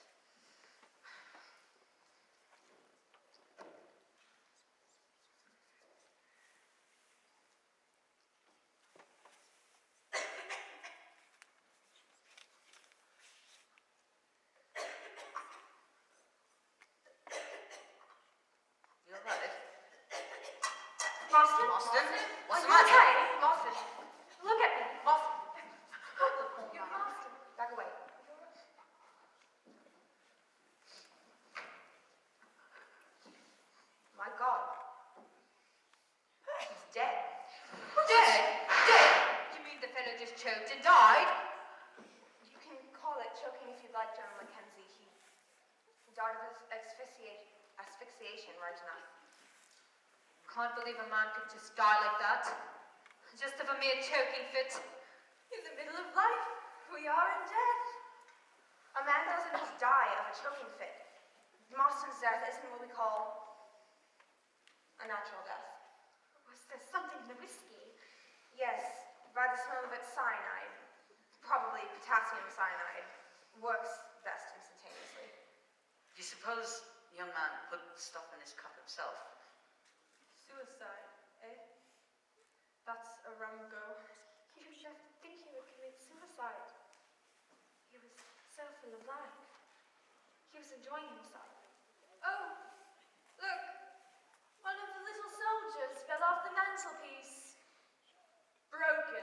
You all right? Marston? Marston? What's the Are you matter? okay? Marston, look at me. Marston? You're Marston. Back away. My God. He's dead. Dead? Dead? You mean the fellow just choked and died? You can call it choking if you'd like, General Mackenzie. He died of asphyxiation, right enough. Can't believe a man could just die like that. Just of a mere choking fit. In the middle of life, we are in death. A man doesn't just die of a choking fit. Marston's death isn't what we call a natural death. Was there something in the whiskey? Yes, by the smell of it, cyanide. Probably potassium cyanide. Works best instantaneously. Do you suppose the young man put the stuff in his cup himself? Suicide, eh? That's a rum go. You should think he would commit suicide. He was so full of life. He was enjoying himself. Oh, look. One of the little soldiers fell off the mantelpiece. Broken.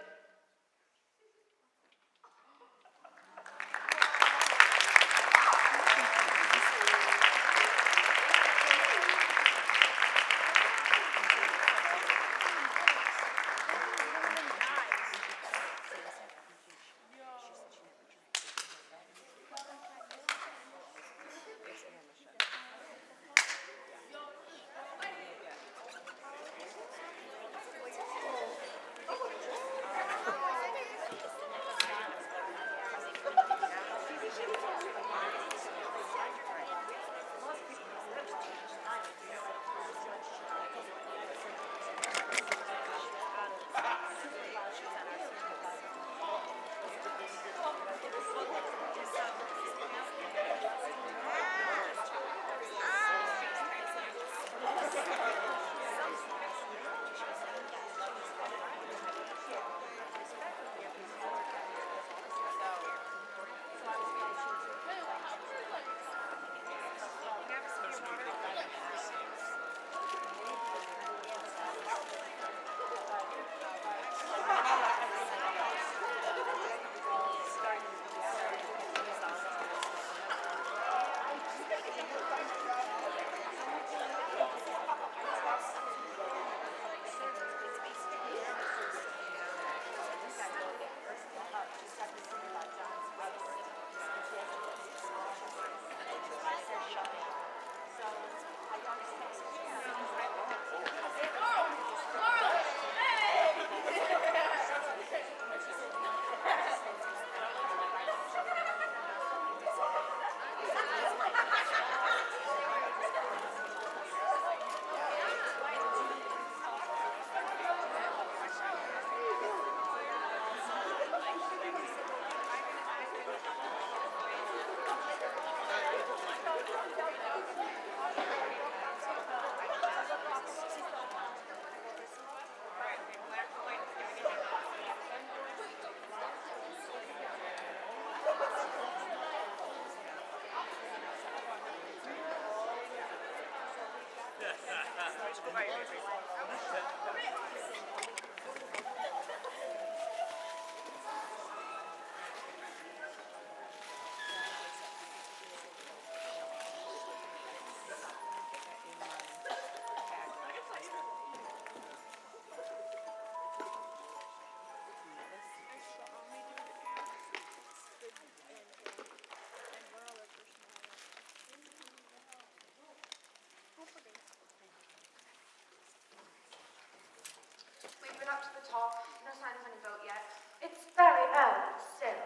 We've been up to the top. No sign of any boat yet. It's very early still.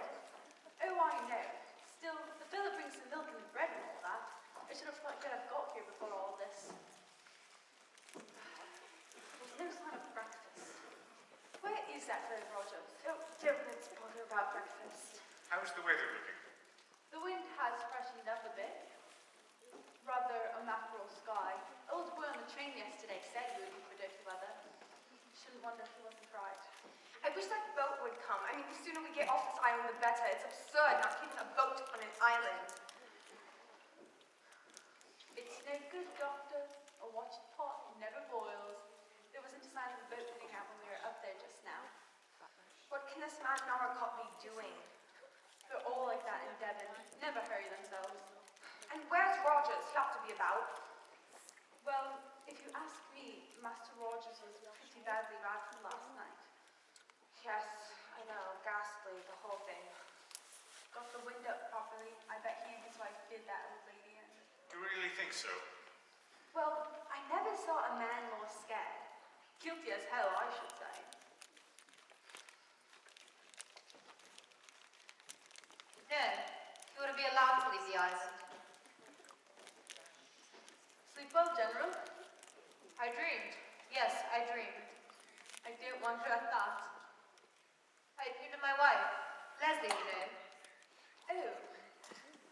Oh, I know. Still, the fella brings some milk and bread and all that. I should have thought you'd have got here before all this. There's no sign of breakfast. Where is that fellow Rogers? Don't let's bother about breakfast. How's the weather looking? The wind has freshened up a bit. Rather a mackerel sky. Old boy on the train yesterday said we would be for dirty weather. Shouldn't wonder if he wasn't right. I wish that boat would come. I mean, the sooner we get off this island, the better. It's absurd not keeping a boat on an island. It's no good, Doctor. A watched pot never boils. There wasn't a sign of the boat putting out when we were up there just now. What can this man Noracott be doing? They're all like that in Devon. Never hurry themselves. And where's Rogers? He'll have to be about. Well, if you ask me, Master Rogers was pretty badly rattled last night. Yes, I know. Ghastly, the whole thing. Got the wind up properly. I bet he and his wife did that, old lady. And Do you really think so? well, I never saw a man more scared. Guilty as hell, I should say. No, he wouldn't be allowed to leave the island. Sleep well, General. I dreamed. Yes, I dreamed. I don't wonder at that. I dreamed of my wife, Leslie, you know. Oh,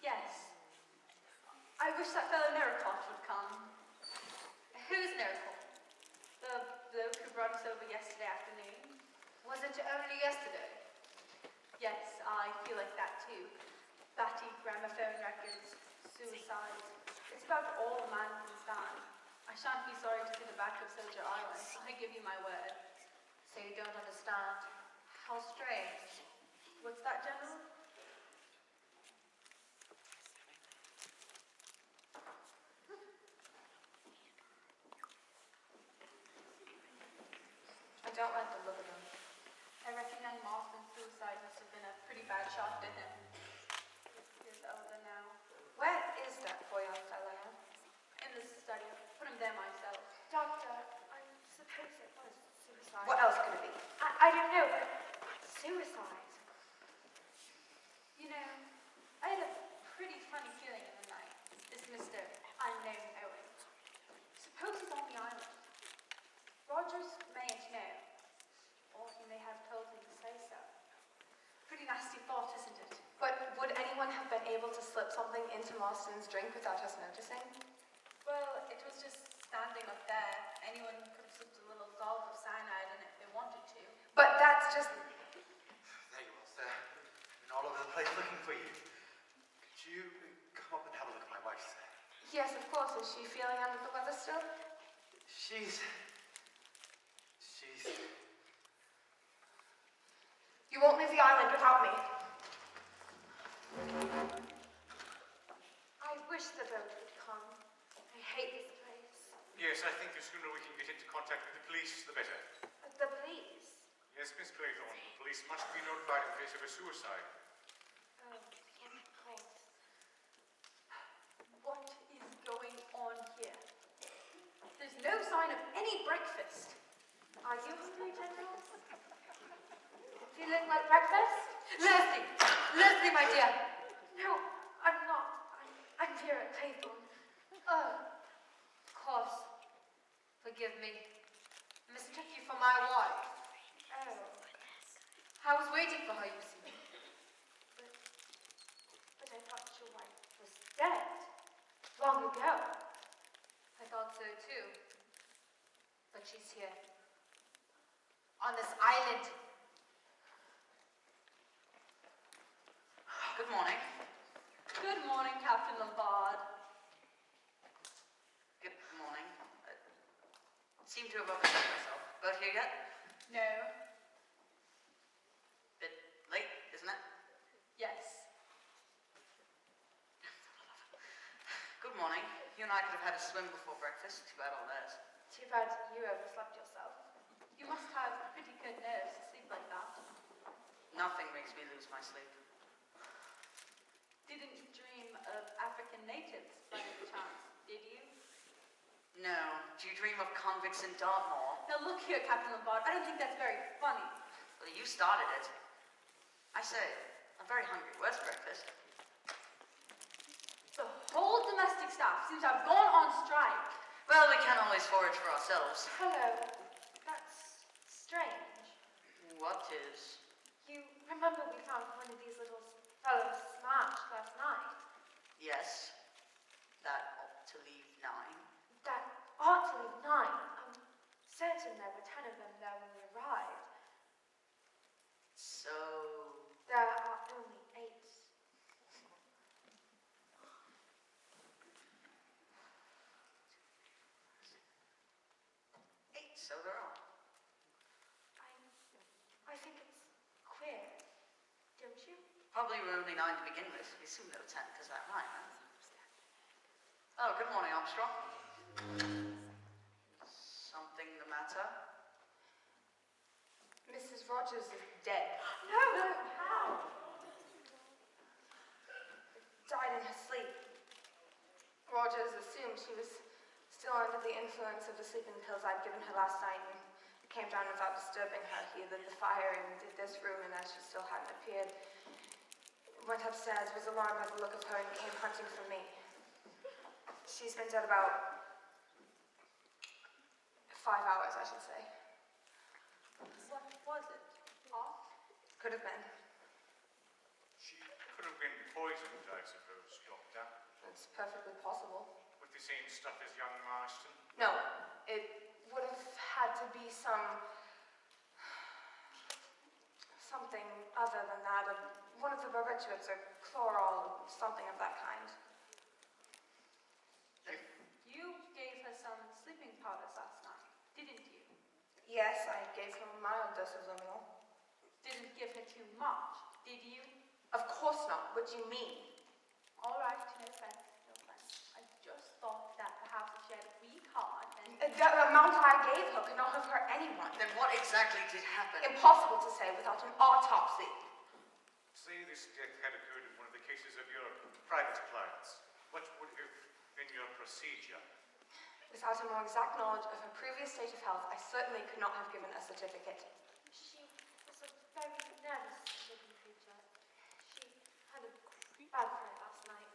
yes. I wish that fellow Noracott would come. Who's Miracle? The bloke who brought us over yesterday afternoon. Was it only yesterday? Yes, I feel like that too. Batty, gramophone records, suicides. It's about all a man can stand. I shan't be sorry to see the back of Soldier Island. I give you my word. So you don't understand. How strange. What's that, General? I don't like the look of him. I reckon young Marston's suicide must have been a pretty bad shock to him. He's older now. Where is that poor young fellow? In the study. Put him there myself. Doctor, I suppose it was suicide. What else could it be? I don't know, but suicide. You know, I had a pretty funny feeling in the night. This Mr. Unknown Owen. Suppose he's on the island. Rogers mayn't know. Or he may have told him to say so. Pretty nasty thought, isn't it? But would anyone have been able to slip something into Marston's drink without us noticing? Well, it was just standing up there. Anyone could have slipped a little dollop of cyanide in it if they wanted to. But that's just... There you are, sir. Been all over the place looking for you. Could you come up and have a look at my wife, sir? Yes, of course. Is she feeling under the weather still? She's... You won't leave the island without me. I wish the boat would come. I hate this place. Yes, I think the sooner we can get into contact with the police, the better. The police? Yes, Miss Claythorne, the police must be notified in case of a suicide. Oh, yes, of course. What is going on here? There's no sign of any breakfast. Are you hungry, General? Feeling like breakfast? Leslie! Leslie, my dear! No, I'm not. I'm here at Claythorne. Oh, of course. Forgive me. I mistook you for my wife. Oh, I was waiting for her, you see. but I thought your wife was dead. Long ago. I thought so too. But she's here. On this island. Good morning. Good morning, Captain Lombard. Good morning. seem to have overslept myself. About here yet? No. Bit late, isn't it? Yes. Good morning. You and I could have had a swim before breakfast. Too bad all that. Too bad you overslept yourself. You must have pretty good nerves to sleep like that. Nothing makes me lose my sleep. Didn't dream of African natives by any chance, did you? No. Do you dream of convicts in Dartmoor? Now look here, Captain Lombard, I don't think that's very funny. Well, you started it. I say, I'm very hungry. Where's breakfast? The whole domestic staff seems to have gone on strike. Well, we can't always forage for ourselves. Hello. That's strange. What is? You remember we found one of these little fellows smashed last night? Yes. That ought to leave 9. That ought to leave 9. I'm certain there were 10 of them there when we arrived. So... There are only 8. 8, so there are. I think it's queer, don't you? Probably were only 9 to begin with. We assume there were 10 because that rhyme, huh? Oh, good morning, Armstrong. Something the matter? Mrs. Rogers is dead. No, how? Died in her sleep. Rogers assumed she was still under the influence of the sleeping pills I'd given her last night and came down without disturbing her. He lit the fire and did this room, and as she still hadn't appeared, went upstairs, was alarmed by the look of her, and came hunting for me. She's been dead about 5 hours, I should say. What was it? Off? Could have been. She could have been poisoned, I suppose, Doctor. It's perfectly possible. With the same stuff as young Marston. No, it would have had to be something other than that. One of the barbiturates, or chloral, something of that kind. You gave her some sleeping powders last night, didn't you? Yes, I gave her a mild dose of luminol. Didn't give her too much, did you? Of course not. What do you mean? All right, no offense, no offense. I just thought that perhaps if she had a weak heart and... The amount I gave her could not have hurt anyone. Then what exactly did happen? Impossible to say without an autopsy. Say this death had occurred in one of the cases of your private clients. What would have been your procedure? Without a more exact knowledge of her previous state of health, I certainly could not have given a certificate. She was a very nervous-looking creature. She had a bad fright last night.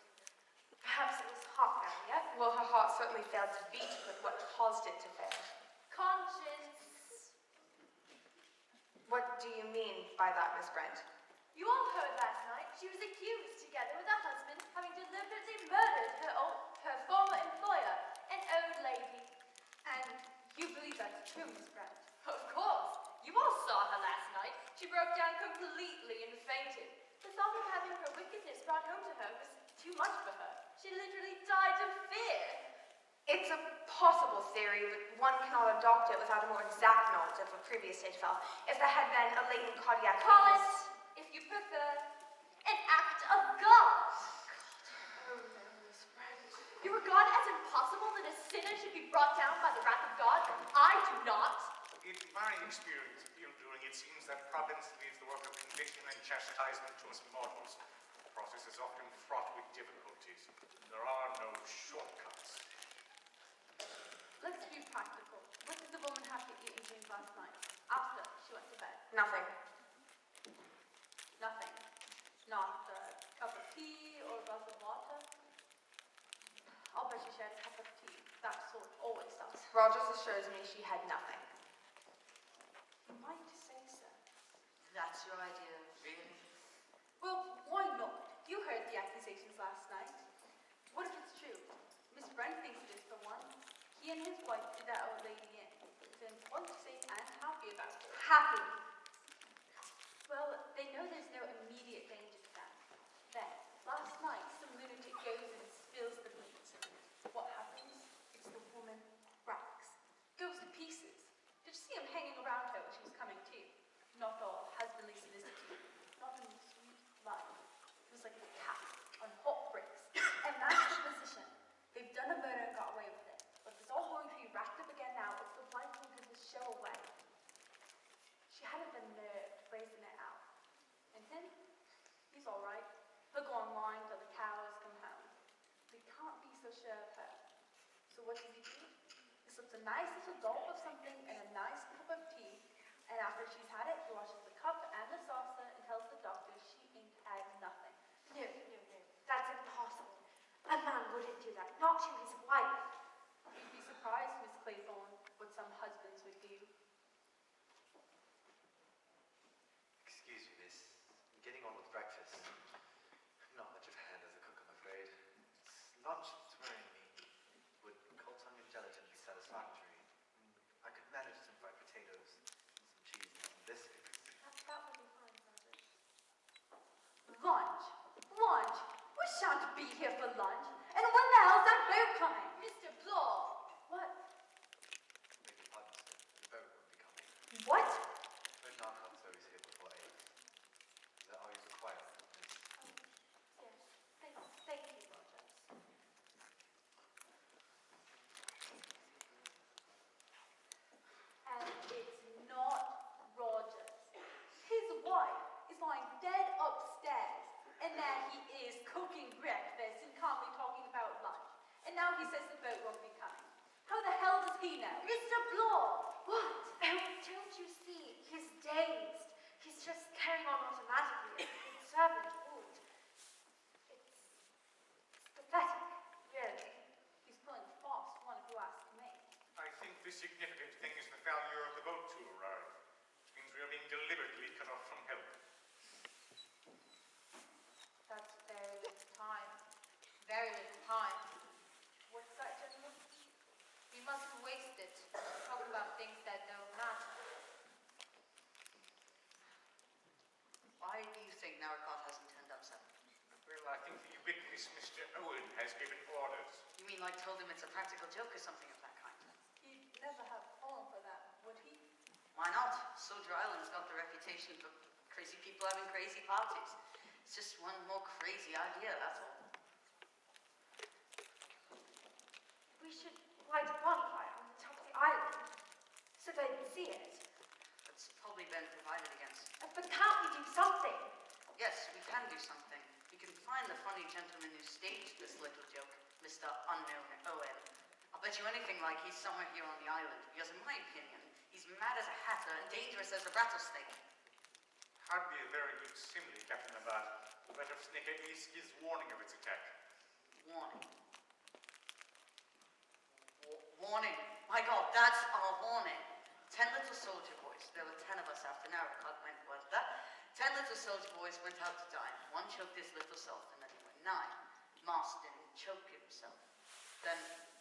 Perhaps it was heart failure. Well, her heart certainly failed to beat, but what caused it to fail? Conscience. What do you mean by that, Miss Brent? You all heard last night she was accused, together with her husband, having deliberately murdered her former employer, an old lady. And you believe that's true, Miss Brent? Of course. You all saw her last night. She broke down completely and fainted. The thought of having her wickedness brought home to her was too much for her. She literally died of fear. It's a possible theory, but one cannot adopt it without a more exact knowledge of a previous state of health. If there had been a latent cardiac Call weakness... it, if you prefer, an act of God. Oh no, Miss Brent. You regard it as impossible that a sinner should be brought down by the wrath of God? I do not. In my experience of field doing, it seems that providence leaves the work of conviction and chastisement to us mortals. The process is often fraught with difficulties. There are no shortcuts. Let's be practical. What did the woman have to eat and drink last night, after she went to bed? Nothing. Nothing. Not a cup of tea or a glass of water? I'll bet she had a cup of tea. That sort always does. Rogers assures me she had nothing. You might say so. That's your idea, really? Well, why not? You heard the accusations last night. What if it's true? Miss Brent thinks it is for one. He and his wife did that old lady in. It's important to say and happy about it. Happy. Well, they know there's no immediate danger to them. Then, last night, some lunatic goes and spills the beans. What happens? It's the woman cracks. Goes to pieces. a nice little gulp of something and a nice cup of tea, and after she's had it, she washes the cup and the saucer and tells the doctor she ain't had nothing. No, no, no. That's impossible. A man wouldn't do that, not to his wife. You'd be surprised, Miss Claythorne, what some husbands would do. Excuse me, miss. I'm getting on with breakfast. Not much of a hand as a cook, I'm afraid. It's lunch that's worrying me. Would cold tongue and gelatin be satisfactory? I could manage some fried potatoes, and some cheese, and some biscuits. That would be fine, Sergeant. Lunch? Lunch? We shan't be here for lunch. And when the hell's that boat coming? Mr. Blaw! What? Beg your pardon, sir. The boat won't be coming. What? Boat now comes always here before 8. Is that all you require, miss? Yes. Thank you, Rogers. And it's not Rogers. His wife is lying dead upstairs, and there he is cooking breakfast and calmly talking about lunch. And now he says the boat won't be coming. How the hell does he know? Mr. Blaw! What? Oh, don't you see? He's dazed. He's just carrying on automatically as a good servant would. It's pathetic, really. He's pulling fast one who asked me. I think the significant thing is the failure of the boat to arrive, which means we are being deliberately cut off from help. That's very little time. Very little time. What's that, gentlemen? We mustn't waste it. Talk about things that don't matter. Why do you think Narracott hasn't turned up, sir? Well, I think the ubiquitous Mr. Owen has given orders. You mean like told him it's a practical joke or something of that kind? He'd never have fallen for that, would he? Why not? Soldier Island's got the reputation for crazy people having crazy parties. It's just one more crazy idea, that's all. We should light a bonfire on the top of the island so they can see it. It's probably been provided against. But can't we do something? Yes, we can do something. We can find the funny gentleman who staged this little joke, Mr. Unknown Owen. I'll bet you anything like he's somewhere here on the island, because in my opinion, he's mad as a hatter and dangerous as a rattlesnake. Hardly a very good simile, Captain Abad. The rattlesnake at least gives warning of its attack. Warning. Warning. My God, that's our warning. 10 little soldier boys. There were 10 of us after Narracott went was that. 10 little soldier boys went out to dine. One choked his little self, and then there were 9. Marston choked himself. Then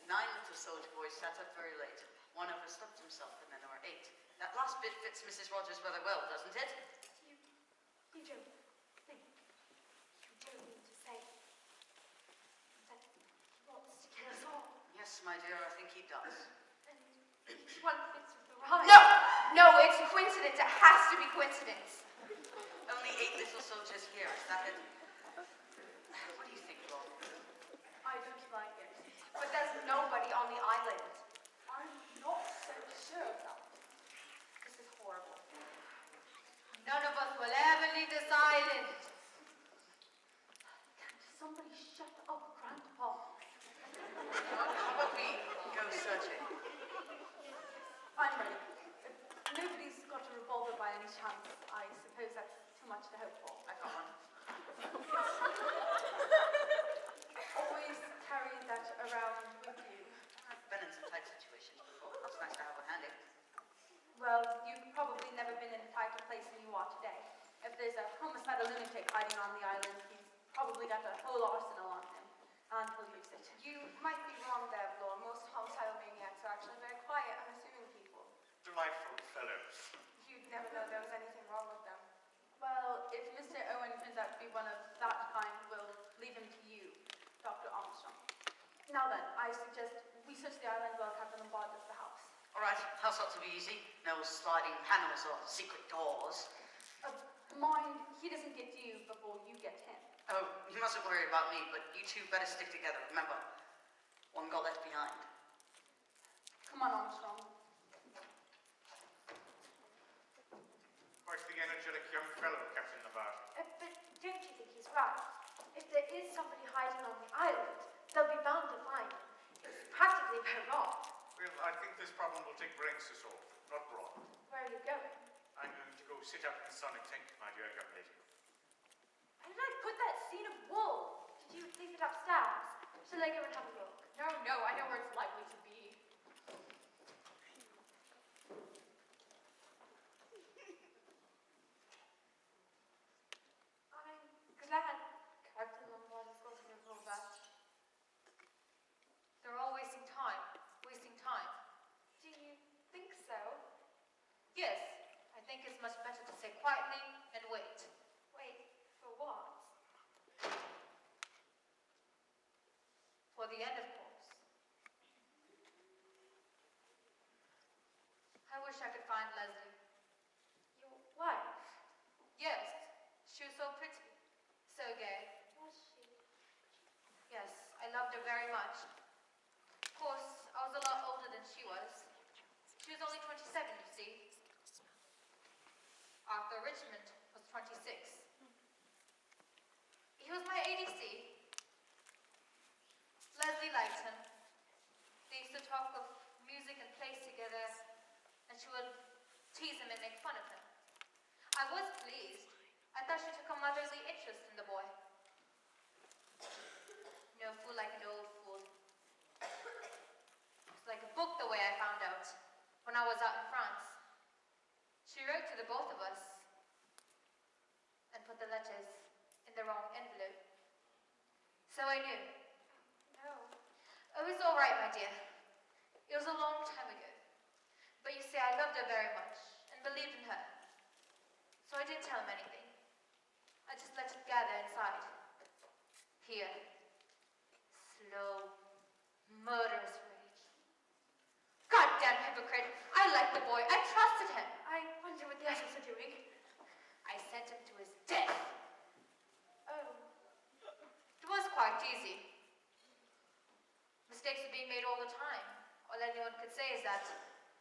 9 little soldier boys sat up very late. One overslept himself, and then there were 8. That last bit fits Mrs. Rogers rather well, doesn't it? You don't think, you don't mean to say that he wants to kill us all. Yes, my dear, I think he does. And each one fits with the rhyme. No, it's coincidence. It has to be coincidence. Only 8 little soldiers here, is that it? What do you think, Rob? I don't like it. But there's nobody on the island. I'm not so sure of that. This is horrible. None of us will ever leave this island. Can't somebody shut up, Grandpa? How about we go searching? I'm ready. If nobody's got a revolver by any chance, I suppose that's too much to hope for. I got one. Always carry that around with you. I've been in some tight situations before. It's nice to have one handy. Well, you've probably never been in a tighter place than you are today. If there's a homicidal lunatic hiding on the island, he's probably got a whole arsenal on him, and he'll use it. You might be wrong there, Blore. Most homicidal maniacs are actually very quiet, unassuming people. Delightful fellows. You'd never know there was anything wrong with them. Well, if Mr. Owen turns out to be one of that kind, we'll leave him to you, Dr. Armstrong. Now then, I suggest we search the island while Captain Lombard does the house. All right, house ought to be easy. No sliding panels or secret doors. Mind, he doesn't get you before you get him. Oh, you mustn't worry about me, but you two better stick together. Remember, one got left behind. Come on, Armstrong. Quite the energetic young fellow, Captain Abad. But don't you think he's right? If there is somebody hiding on the island, they'll be bound to find him. It's practically by law. Well, I think this problem will take brains to solve, not brawn. Where are you going? I'm going to go sit out in the sun and think, my dear young lady. Where did I put that scene of wool? Did you leave it upstairs? Shall I go and have a look? No, no, I know where it's likely to be. I'm glad Captain Lombard has gotten rid of all that. They're all wasting time. Wasting time. Do you think so? Yes, I think it's much better to sit quietly and wait. Wait, for what? For the end, of course. I wish I could find Leslie. Your wife? Yes, she was so pretty, so gay. Was she? Yes, I loved her very much. Of course, I was a lot older than she was. She was only 27, you see. Arthur Richmond was 26. He was my ADC. Leslie liked him. They used to talk of music and plays together, and she would tease him and make fun of him. I was pleased. I thought she took a motherly interest in the boy. No fool like an old fool. It's like a book the way I found out when I was out in France. She wrote to the both of us and put the letters in the wrong envelope. So I knew. No. It was all right, my dear. It was a long time ago. But you see, I loved her very much and believed in her. So I didn't tell him anything. I just let it gather inside. Here. Slow, murderous rage. Goddamn hypocrite! I liked the boy. I trusted him. I wonder what the others are doing. I sent him to his death. Oh, It was quite easy. Mistakes were being made all the time. All anyone could say is that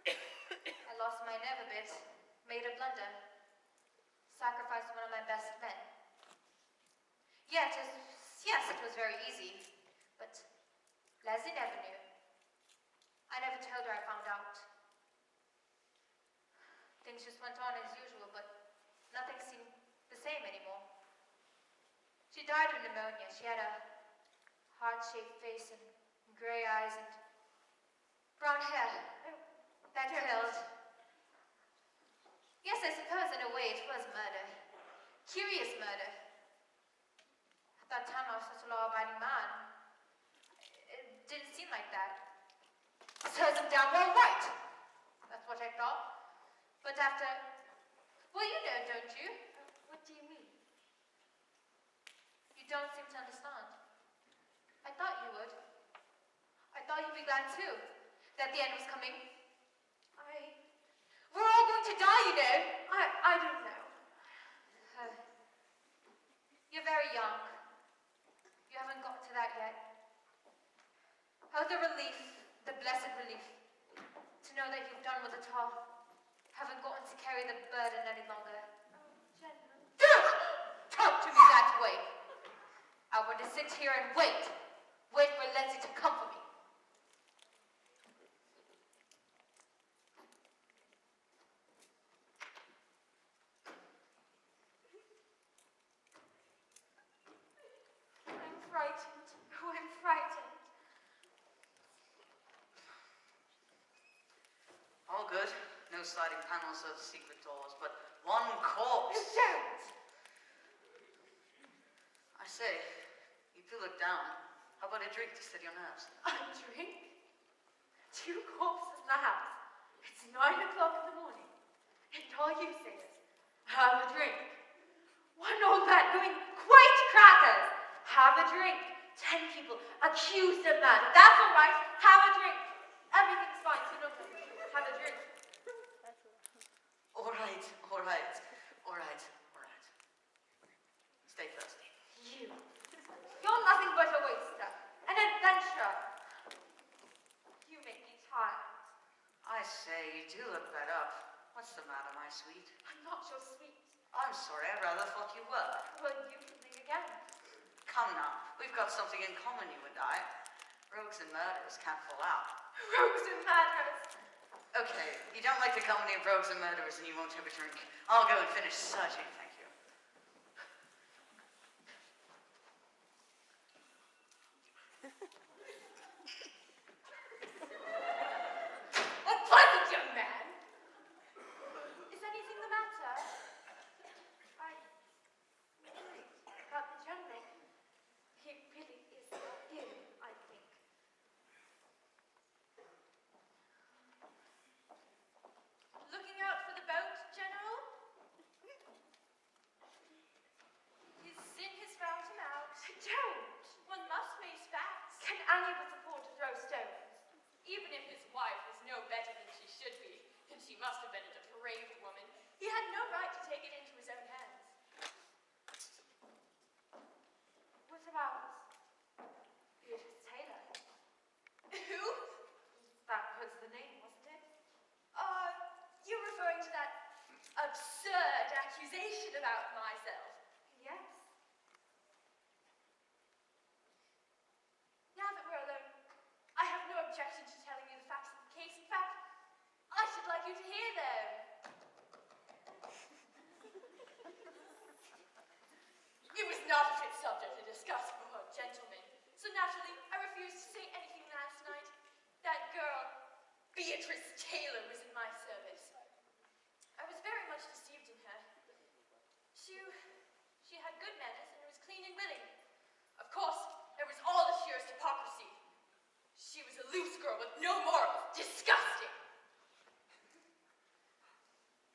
I lost my nerve a bit, made a blunder, sacrificed one of my best men. Yes, it was very easy, but Leslie never knew. I never told her I found out. Things just went on as usual, but nothing seemed the same anymore. She died of pneumonia. She had a heart-shaped face and gray eyes and brown hair. That killed. Yes, I suppose in a way it was murder. Curious murder. At that time I was such a law-abiding man. It didn't seem like that. Serves him down well right. That's what I thought. But after... Well, you know, don't you? what do you mean? You don't seem to understand. I thought you would. I thought you'd be glad too, that the end was coming. We're all going to die, you know. I don't know. You're very young. You haven't got to that yet. Oh, the relief, the blessed relief, to know that you've done with it all. Haven't gotten to carry the burden any longer. Oh, Jenna. Talk to me that way. I want to sit here and wait. Wait for Leslie to come for me. I'm frightened. Oh, I'm frightened. All good. No sliding panels or secret doors, but one corpse. Don't! I say, you do look down. How about a drink to steady your nerves? A drink? 2 corpses in the house. It's 9 o'clock in the morning. And all you say is, have a drink. One old man going quite crackers. Have a drink. 10 people accused of murder. That's all right. Have a drink. Everything's fine. So don't listen to it. Have a drink. All right. Stay thirsty. You're nothing but a waster. An adventurer. You make me tired. I say, you do look that up. What's the matter, my sweet? I'm not your sweet. I'm sorry, I rather thought you were. Well, you can think again. Come now, we've got something in common, you and I. Rogues and murderers can't fall out. Rogues and murderers. Okay, you don't like the company of rogues and murderers and you won't have a drink. I'll go and finish searching, thank you. Unpleasant young man. Is anything the matter? I'm worried about the general. He really is ill, I think. Looking out for the boat, General? His sin has found him out. Don't! One must face facts. Can any of us afford to throw stones? Even if his wife was no better than she should be, and she must have been a depraved woman, he had no right to take it into his own hands. What about Beatrice Taylor? Who? That was the name, wasn't it? You're referring to that absurd accusation about myself. Yes. Now that we're alone, I have no objection to telling you the facts of the case. In fact, I should like you to hear them. It was not a fit subject to discuss for a gentleman, so naturally I refused to say anything last night. That girl, Beatrice Taylor, was in my service. I was very much deceived in her. She had good manners and was clean and willing. Of course, there was all the sheerest hypocrisy. She was a loose girl with no morals. Disgusting!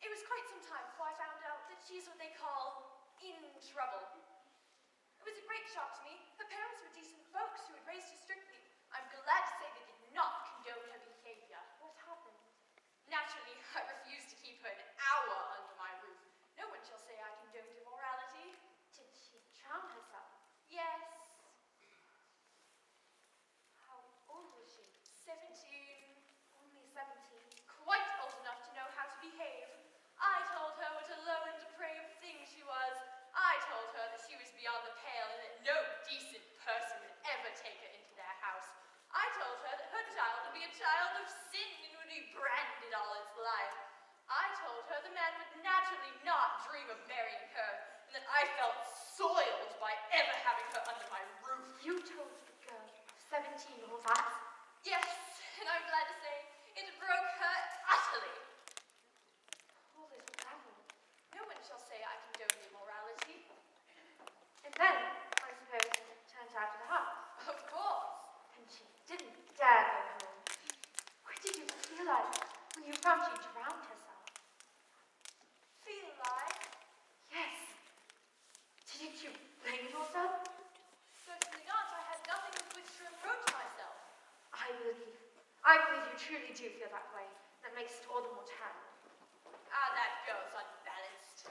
It was quite some time before I found out that she's what they call in trouble. It was a great shock to me. Her parents were decent folks who had raised her strictly. I'm glad to say they did not condone her behavior. What happened? Naturally, I refused to keep her an hour under my roof. No one shall say I condoned immorality. Did she drown herself? Yes, How old was she? 17. Only 17. Quite old enough to know how to behave. I told her what a low and depraved thing she was. I told her that she was beyond the pale and that no decent person would ever take her into their house. I told her that her child would be a child of sin and would be branded all its life. I told her the man would naturally not dream of marrying her, and that I felt soiled by ever having her under my roof. You told the girl of 17 all that? Yes, and I'm glad to say it broke her utterly. Poor little devil. No one shall say I condone immorality. And then, I suppose, it turned out to the house. Of course. And she didn't dare go home. What did you feel like when you found she drowned herself? Feel like? Yes. Didn't you blame yourself? Certainly not. I had nothing with which to reproach myself. I believe you truly do feel that way. That makes it all the more terrible. Ah, that girl's unbalanced.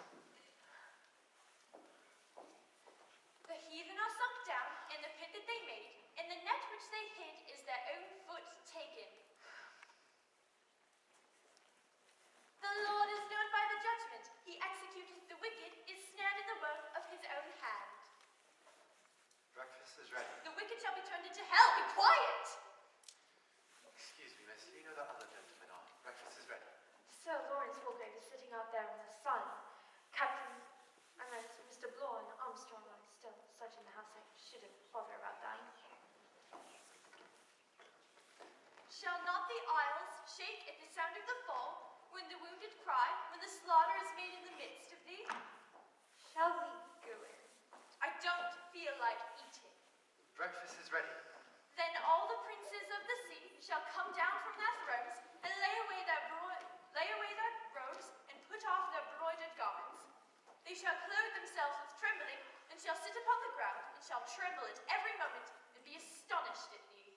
The heathen are sunk down in the pit that they made, and the net which they hid is their own foot taken. The Lord is known by the judgment. He executeth the wicked, is snared in the work of his own hand. Breakfast is ready. The wicked shall be turned into hell. Be quiet! Excuse me, miss. You know that other gentleman on. Breakfast is ready. Sir Lawrence Walgrave is sitting out there in the sun. Captain, Mr. Bloor and Armstrong are still searching the house. I shouldn't bother about that. Shall not the isles shake at the sound of the fall, when the wounded cry, when the slaughter is made in the midst of thee? Shall we go in? I don't feel like eating. Breakfast is ready. Then all the princes of the sea shall come down from their thrones, and lay away their robes, and put off their broidered garments. They shall clothe themselves with trembling, and shall sit upon the ground, and shall tremble at every moment, and be astonished at thee.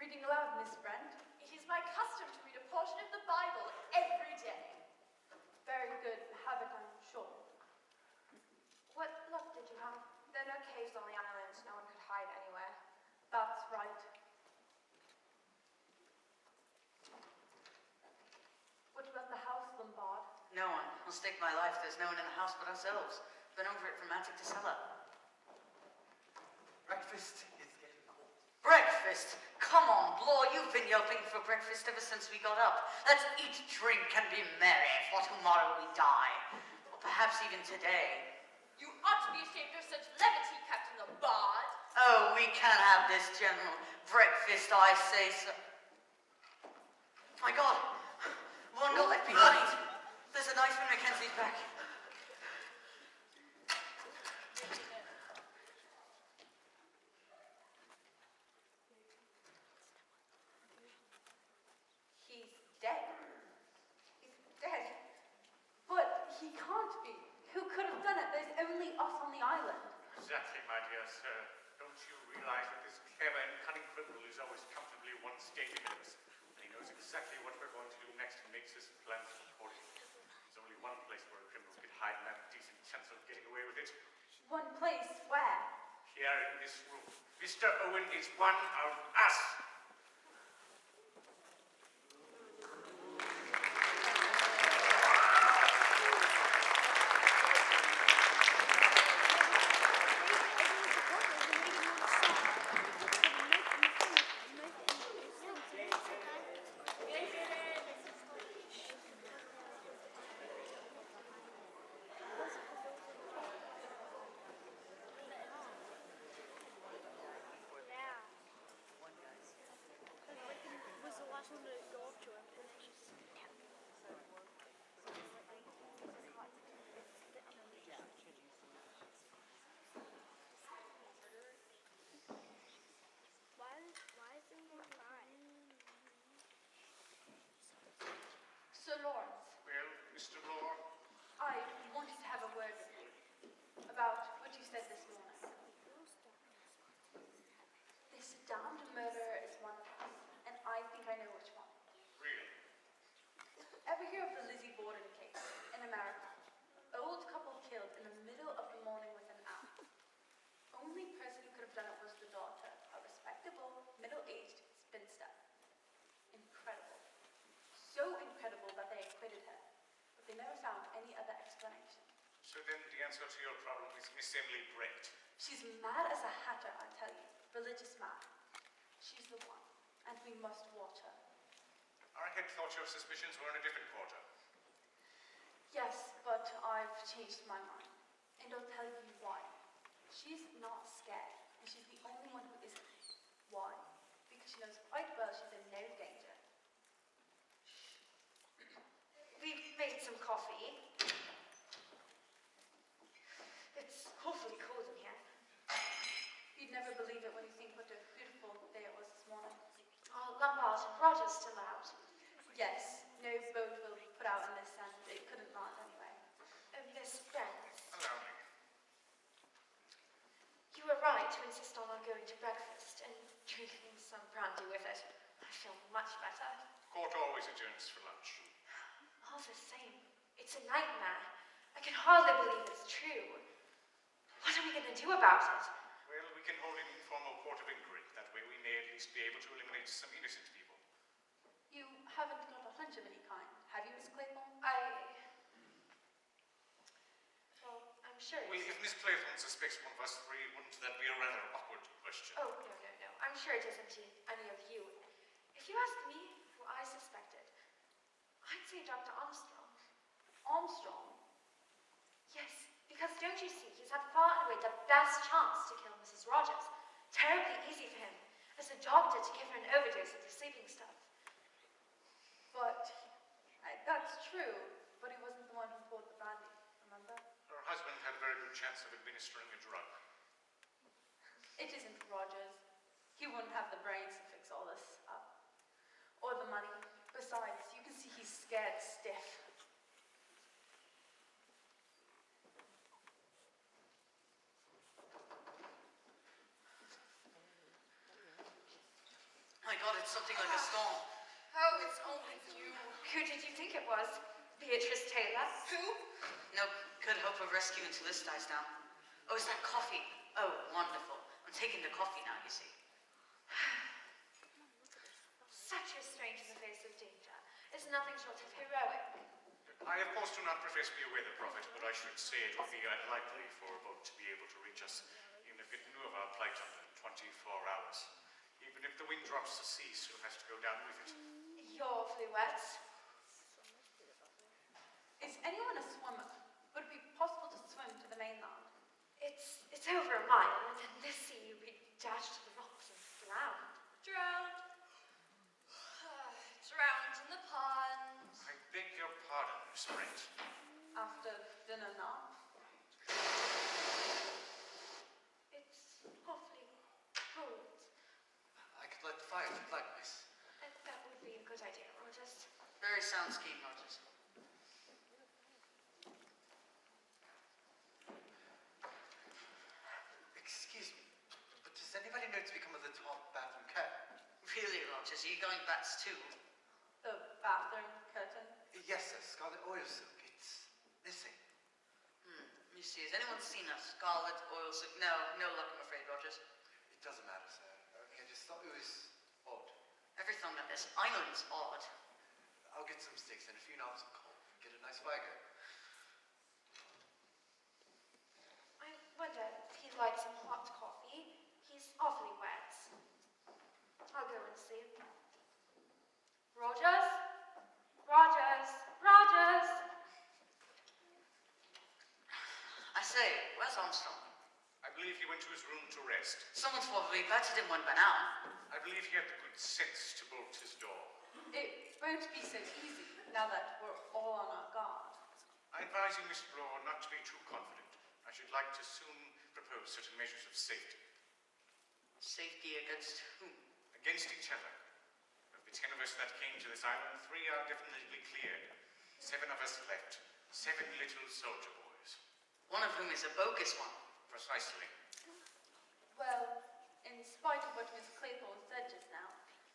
Reading aloud, Miss Brent. It is my custom to read a portion of the Bible every day. Very good habit, I'm sure. What luck did you have? There are no caves on the island. No one could hide anywhere. That's right. What about the house, Lombard? No one. I'll stake my life there's no one in the house but ourselves. Been over it from attic to cellar. Breakfast is getting cold. Breakfast? come on, Blore, you've been yelping for breakfast ever since we got up. Let's eat, drink, and be merry, for tomorrow we die. Or perhaps even today. You ought to be ashamed of such levity, Captain Labard. Oh, we can't have this, General. Breakfast, I say so. My God, one got left behind. There's a knife in Mackenzie's back. He's dead. He's dead. But he can't be. Who could have done it? There's only us on the island. Exactly, my dear sir. Don't you realize that this clever and cunning criminal is always comfortably one stage ahead of us? And he knows exactly what we're going to do next and makes his plans accordingly. There's only one place where a criminal could hide and have a decent chance of getting away with it. One place where? Here in this room. Mr. Owen is one of us. Sir Lawrence, Well, Mr. Blore, I wanted to have a word with you about what you said this morning. This damned murderer is one of us, and I think I know which one. really? Ever hear of the Lizzie Borden case in America? Old couple killed in the middle of the morning with an axe. Only person who could have done it was the daughter, a respectable, middle-aged spinster. Incredible. So incredible that they acquitted her, but they never found any other explanation. So then the answer to your problem is Miss Emily Brett. She's mad as a hatter, I tell you. Religious mad. She's the one, and we must watch her. I had thought your suspicions were in a different quarter. Yes, but I've changed my mind, and I'll tell you why. She's not scared, and she's the only one who isn't. Why? Because she knows quite well she's in no danger. We've made some coffee. It's awfully cold in here. You'd never believe it when you think what a beautiful day it was this morning. Are Lombard and Rogers still out? Yes, no boat will put out in this, and it couldn't land anyway. Miss Brent, Allow me. you were right to insist on our going to breakfast and drinking some brandy with it. I feel much better. Court always adjourns for lunch. All the same, it's a nightmare. I can hardly believe it's true. What are we going to do about it? Well, we can hold an informal court of inquiry. That way we may at least be able to eliminate some innocent people. You haven't got a hunch of any kind, have you, Miss Clayborne? Well, I'm sure Well, it's... if Miss Claythorne suspects one of us three, wouldn't that be a rather awkward question? Oh, no. I'm sure it isn't any of you. If you ask me who I suspected, I'd say Dr. Armstrong. Armstrong? Yes, because don't you see, he's had far and away the best chance to kill Mrs. Rogers. Terribly easy for him, as a doctor, to give her an overdose of the sleeping stuff. But, that's true, but he wasn't the one who poured the brandy, remember? Her husband had a very good chance of administering a drug. It isn't Rogers. He wouldn't have the brains to fix all this up. Or the money. Besides, you can see he's scared stiff. My God, it's something like a storm. Oh, it's only you. Who did you think it was? Beatrice Taylor? Who? No good hope of rescue until this dies down. Oh, is that coffee? Oh, wonderful. I'm taking the coffee now, you see. Such restraint in the face of danger is nothing short of heroic. I, of course, do not profess to be a weather prophet, but I should say it would be unlikely for a boat to be able to reach us, even if it knew of our plight under 24 hours. Even Even if the wind drops the sea, still has to go down with it. You're awfully wet. Is anyone a swimmer? Would it be possible to swim to the mainland? It's over a mile, and in this sea we dash to the rocks and drown. Drowned. Drowned in the pond. I beg your pardon, Miss Brent. After dinner now? It's awfully cold. I could light the fire if you'd like, miss. That would be a good idea, Rogers. Very sound scheme, Rogers. Excuse me, but does anybody know to become of the top bathroom curtain? Really, Rogers, are you going bats too? The bathroom curtain? Yes, sir. Scarlet oil silk. It's missing. Let me see, has anyone seen a scarlet oil silk? No, no luck, I'm afraid, Rogers. It doesn't matter, sir. Only I just thought it was odd. Everything on this island's odd. I'll get some sticks and a few knobs of coal. Get a nice fire going. I wonder if he'd like some hot coffee. He's awfully wet. I'll go and see. Rogers? Rogers? Rogers? I say, where's Armstrong? I believe he went to his room to rest. Someone's probably battered him one by now. I believe he had the good sense to bolt his door. It won't be so easy now that we're all on our guard. I advise you, Miss Bloor, not to be too confident. I should like to soon propose certain measures of safety. Safety against whom? Against each other. Of the 10 of us that came to this island, 3 are definitely cleared. 7 of us left. 7 little soldier boys. One of whom is a bogus one. Precisely. Well, in spite of what Miss Claythorne said just now,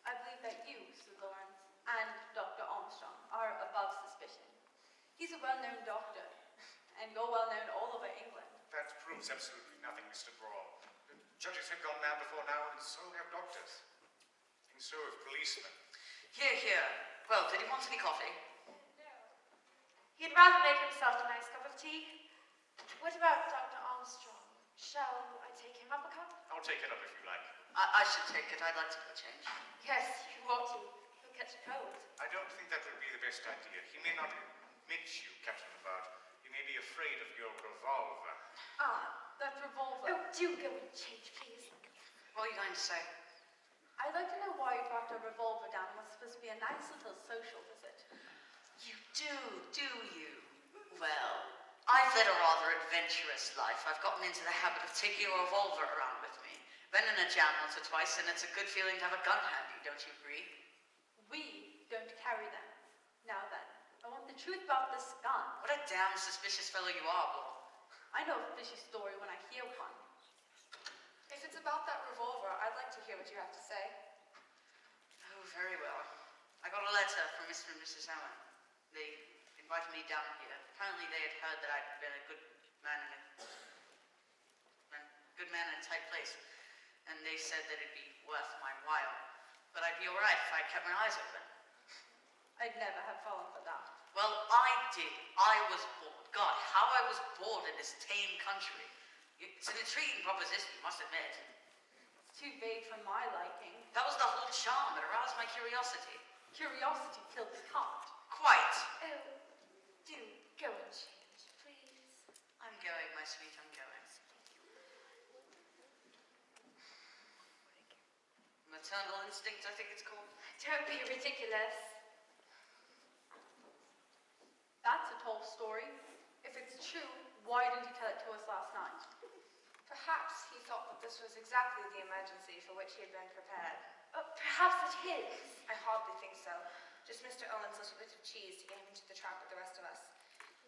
I believe that you, Sir Lawrence, and Dr. Armstrong are above suspicion. He's a well-known doctor, and you're well-known all over England. That proves absolutely nothing, Mr. Brawl. Judges have gone mad before now, and so have doctors. And so have policemen. Here, here. Well, did he want any coffee? He'd rather make himself a nice cup of tea. What about Dr. Armstrong? Shall I take him up a cup? I'll take it up if you like. I should take it. I'd like to go change. Yes, you ought to. He'll catch a cold. I don't think that would be the best idea. He may not admit you, Captain Labarge. He may be afraid of your revolver. Ah, that revolver. Oh, do go and change, please. What are you going to say? I'd like to know why you brought a revolver down. It was supposed to be a nice little social visit. You do you? Well, I've led a rather adventurous life. I've gotten into the habit of taking a revolver around with me. Been in a jam once or twice, and it's a good feeling to have a gun handy, don't you agree? We don't carry them. Now then, I want the truth about this gun. What a damn suspicious fellow you are, Bloor. I know a fishy story when I hear one. If it's about that revolver, I'd like to hear what you have to say. Oh, very well. I got a letter from Mr. and Mrs. Owen. They invited me down here. Apparently they had heard that I'd been a good man in a tight place. And they said that it'd be worth my while. But I'd be alright if I kept my eyes open. I'd never have fallen for that. Well, I did. I was bored. God, how I was bored in this tame country. It's an intriguing proposition, you must admit. It's too vague for my liking. That was the whole charm. It aroused my curiosity. Curiosity killed the cat. Quite. Oh, do go and change, please. I'm going, my sweet, I'm going. Maternal instinct, I think it's called. Don't be ridiculous. That's a tall story. If it's true, why didn't you tell it to us last night? Perhaps he thought that this was exactly the emergency for which he had been prepared. Perhaps it is. I hardly think so. Just Mr. Owen's little bit of cheese to get him into the trap with the rest of us.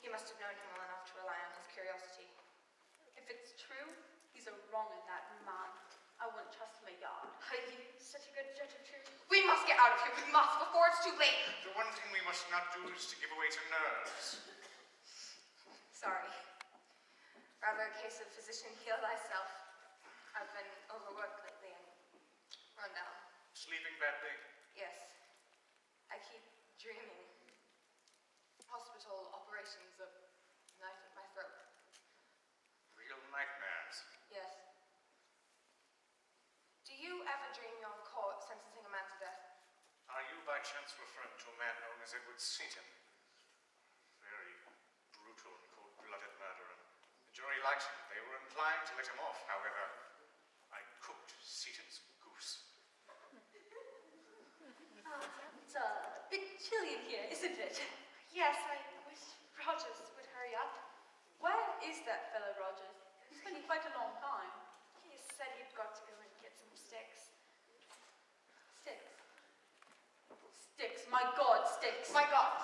He must have known him well enough to rely on his curiosity. If it's true, he's a wrong in that man. I wouldn't trust him a yard. Are you such a good judge of truth? We must get out of here. We must, before it's too late. The one thing we must not do is to give away to nerves. Sorry. Rather a case of physician, heal thyself. I've been overworked lately and run down. Sleeping badly? Yes. I keep dreaming. Hospital operations, a knife at my throat. Real nightmares. Yes. Do you ever dream you're in court by chance referring to a man known as Edward Seaton? Very brutal and cold-blooded murderer. The jury liked him. They were inclined to let him off. However, I cooked Seaton's goose. It's a bit chilly in here, isn't it? Yes, I wish Rogers would hurry up. Where is that fellow Rogers? He's spending quite a long time. He said he'd got to go and get some sticks. Sticks. Sticks, my God, sticks. My God,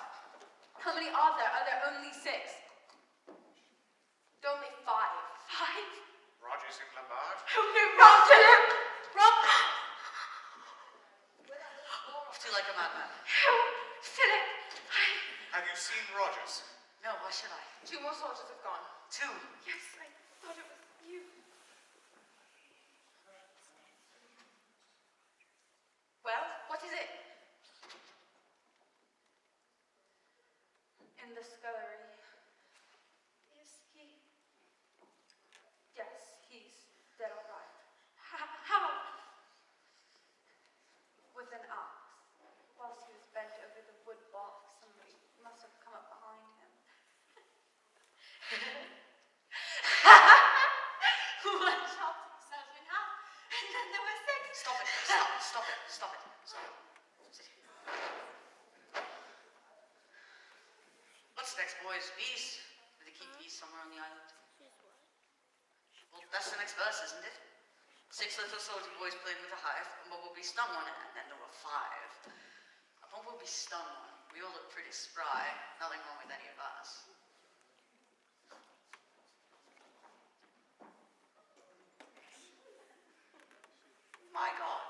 How many are there? Are there only 6? only 5. 5? Rogers in Lombard? Oh no, Rob, Philip! Rob! Do like a madman. Oh, Philip! Have you seen Rogers? No, why should I? 2 more soldiers have gone. 2. Yes, I thought it was you. Well, what is it? In the scullery. Is he? Yes, he's dead all right. How? With an axe. Whilst he was bent over the wood box, somebody must have come up behind him. One chopped himself in half, and then there were 6. Stop it. Stop it. Stop it. Stop it. Stop it. Sit here. What's next, boys? Bees? Do they keep bees somewhere on the island? Well, that's the next verse, isn't it? 6 little soldier boys playing with a hive. A bumblebee stung one, and then there were 5. A bumblebee stung one. We all look pretty spry. Nothing wrong with any of us. My God.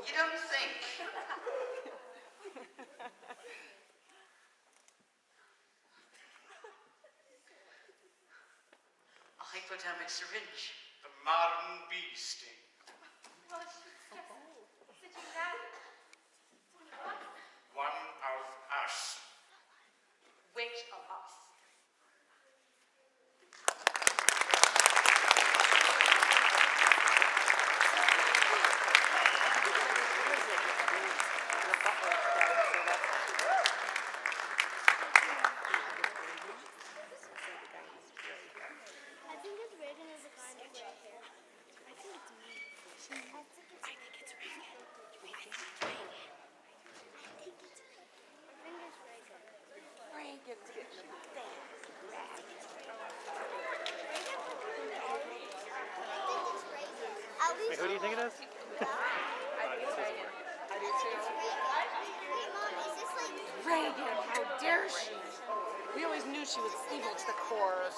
You don't think? A hypodermic syringe. The modern bee sting. Well, she's just sitting there. One of us. Which of us? I think it's Reagan is a kind of right here. I think it's me. I think it's Reagan. Reagan's getting Wait, who do you think it is? Reagan, how dare she? We always knew she was evil to the core. It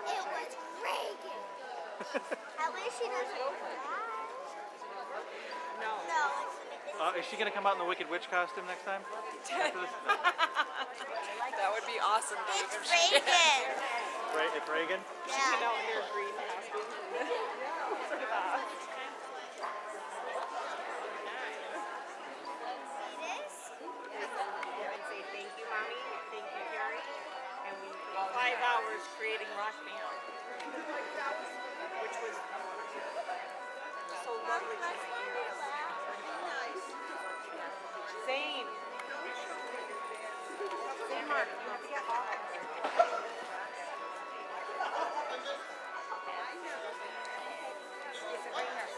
was Reagan. At least she doesn't cry. No. No. Is she going to come out in the Wicked Witch costume next time? After this? No. That would be awesome, Dave. It's Reagan. It's Reagan? She came out in her green costume. Look at that. And say thank you, Mommy. Thank you, Carrie. And we 5 hours creating rock band, which was so lovely to my ears. Same. Same, Mark. You have to get off. Yes, right here.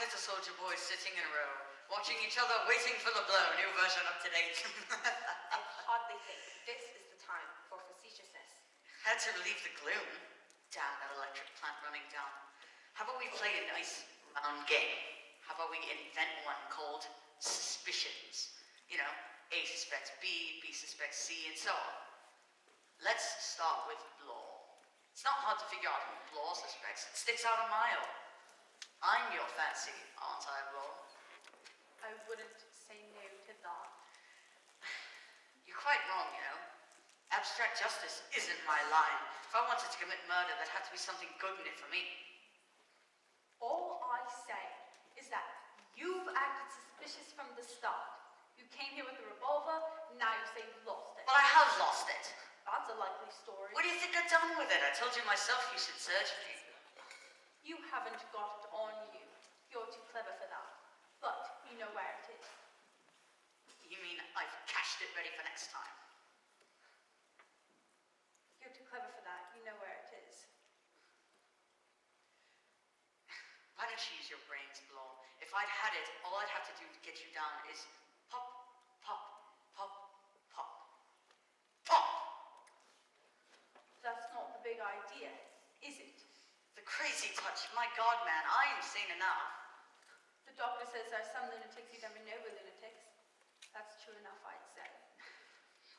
little soldier boys sitting in a row, watching each other, waiting for the blow. New version up to date. I hardly think this is the time for facetiousness. Had to relieve the gloom. Damn that electric plant running down. How about we play a nice round game? How about we invent one called suspicions? You know, A suspects B, B suspects C, and so on. Let's start with Law. It's not hard to figure out who Law suspects. It sticks out a mile. I'm your fancy, aren't I, Law? I wouldn't say no to that. You're quite wrong, you know. Abstract justice isn't my line. If I wanted to commit murder, there'd have to be something good in it for me. All I say is that you've acted suspicious from the start. You came here with a revolver, now you say you've lost it. Well, I have lost it. That's a likely story. What do you think I've done with it? I told you myself you should search me. You haven't got it on you. You're too clever for that. But you know where it is. You mean I've cached it ready for next time? You're too clever for that. You know where it is. Why don't you use your brains, Law? If I'd had it, all I'd have to do to get you down is pop, pop, pop, pop, pop! That's not the big idea, is it? The crazy touch. My God, man, I am sane enough. The doctor says there are some lunatics who never know we're lunatics. That's true enough, I'd say.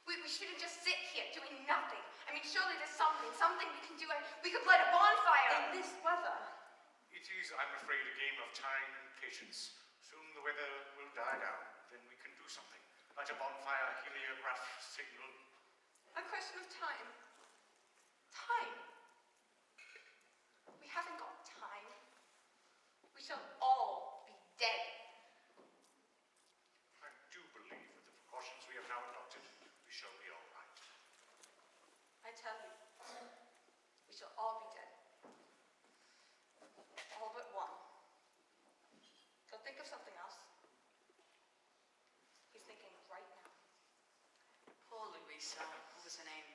We shouldn't just sit here doing nothing. I mean, surely there's something we can do. We could light a bonfire. In this weather. It is, I'm afraid, a game of time and patience. Soon the weather will die down. Then we can do something. Light a bonfire, heliograph signal. A question of time. Time. We haven't got time. We shall all be dead. I do believe with the precautions we have now adopted, we shall be all right. I tell you, we shall all be dead. All but one. He'll think of something else. He's thinking right now. Poor Louisa. What was her name?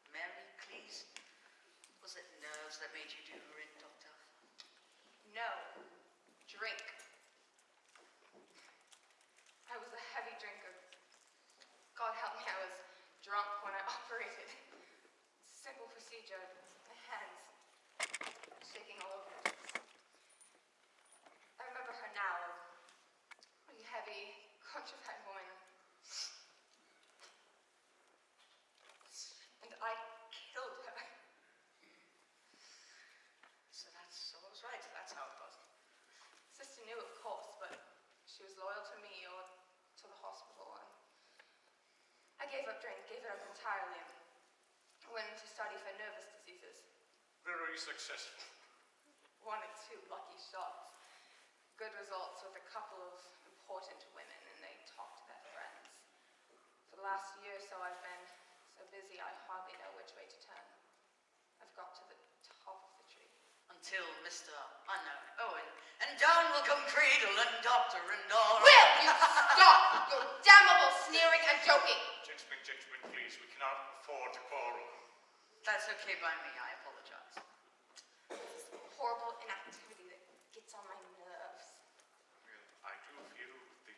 Mary Cleese? Was it nerves that made you do her in, Doctor? No. Drink. I was a heavy drinker. God help me, I was drunk when I operated. Simple procedure. My hands shaking all over the place. I remember her now, a really heavy, countrified woman. And I killed her. So I was right. That's how it was. Sister knew, of course, but she was loyal to me or to the hospital. And I gave up drink, gave it up entirely, and went to study for nervous diseases. Very successful. 1 or 2 lucky shots. Good results with a couple of important women, and they talked to their friends. For the last year or so, I've been so busy I hardly know which way to turn. I've got to the top of the tree. Until Mr. Unknown Owen, and down will come Cradle and Doctor and all. Will you stop your damnable sneering and joking? Gentlemen, please, we cannot afford to quarrel. That's okay by me. I apologize. This horrible inactivity that gets on my nerves. Well, I do feel the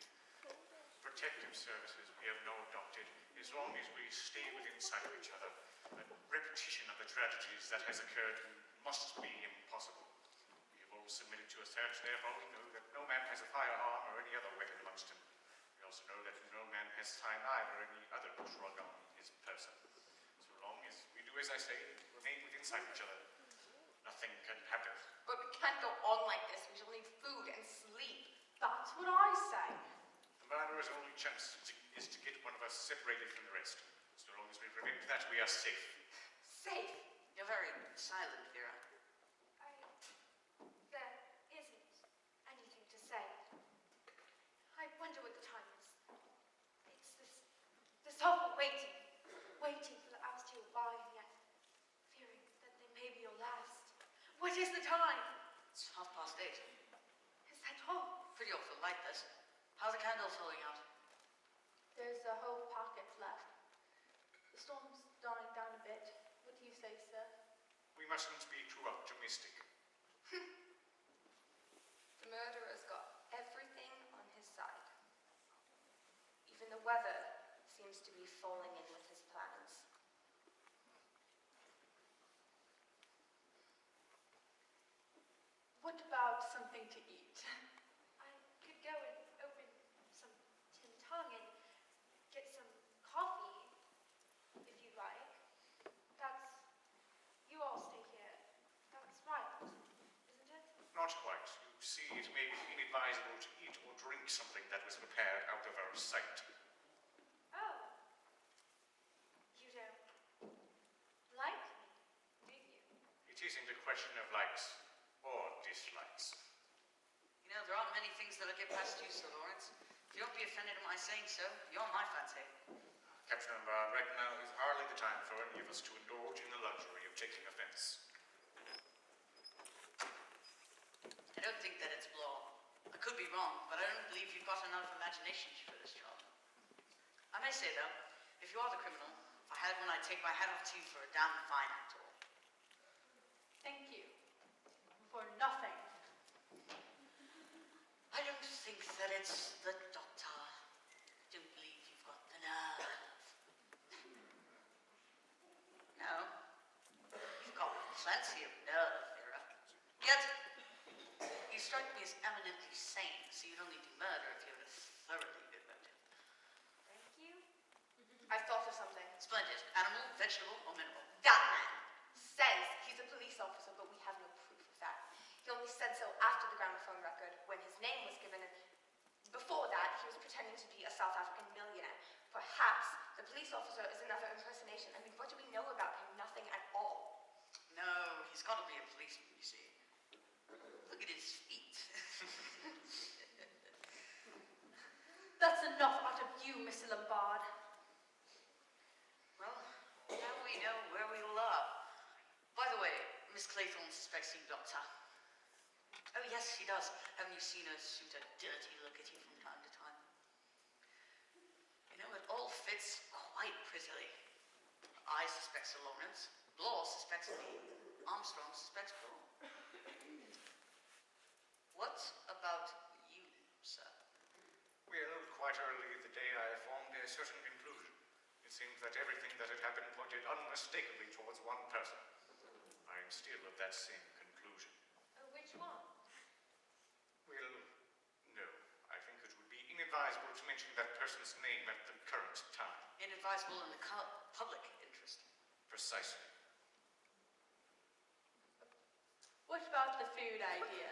protective services we have now adopted, as long as we stay within sight of each other, a repetition of the tragedies that has occurred must be impossible. We have all submitted to a search, therefore we know that no man has a firearm or any other weapon amongst him. We also know that no man has cyanide or any other drug on his person. So long as we do as I say, remain within sight of each other, nothing can happen. But we can't go on like this. We shall need food and sleep. That's what I say. The murderer's only chance is to get one of us separated from the rest. So long as we prevent that, we are safe. Safe. You're very silent, Vera. There isn't anything to say. I wonder what the time is. It's this awful waiting for the hours to go by, and yet fearing that they may be your last. What is the time? It's 8:30. Is that all? Pretty awful light, this. How are the candles holding out? There's a whole pocket left. The storm's dying down a bit. What do you say, sir? We mustn't be too optimistic. The The murderer's got everything on his side. Even the weather seems to be falling in with his plans. What about something to eat? I could go and open some tin tongue and get some coffee, if you'd like. You all stay here. That's right, isn't it? Not quite. You see, it may be inadvisable to eat or drink something that was prepared out of our sight. Oh. You don't like me, do you? It isn't a question of likes or dislikes. You know, there aren't many things that'll get past you, Sir Lawrence. If you don't be offended at my saying so, you're my fancy. Captain Lombard, right now is hardly the time for any of us to indulge in the luxury of taking offense. I don't think that it's Blow. I could be wrong, but I don't believe you've got enough imagination for this job. I may say, though, if you are the criminal, if I had one, I'd take my hat off to you for a damn fine actor. Thank you. For nothing. I don't think that it's the doctor. I don't believe you've got the nerve. No. You've got plenty of nerve, Vera. Yet, you strike me as eminently sane, so you don't need to murder if you have a thoroughly good motive. Thank you. I've thought of something. Splendid. Animal, vegetable, or mineral? That man says he's a police officer, but we have no proof of that. He only said so after the gramophone record, when his name was given, and before that, he was pretending to be a South African millionaire. Perhaps the police officer is another impersonation. I mean, what do we know about him? Nothing at all. No, he's got to be a policeman, you see. Look at his feet. That's enough out of you, Mr. Lombard. Well, now we know where we all are. By the way, Miss Claythorne suspects you, Doctor. Oh, yes, she does. Haven't you seen her shoot a dirty look at you from time to time? You know, it all fits quite prettily. I suspect Sir Lawrence. Blow suspects me. Armstrong suspects Blow. What about you, sir? Well, quite early in the day I formed a certain conclusion. It seemed that everything that had happened pointed unmistakably towards one person. I am still of that same conclusion. Which one? Well, no. I think it would be inadvisable to mention that person's name at the current time. Inadvisable in the public interest. Precisely. What about the food idea?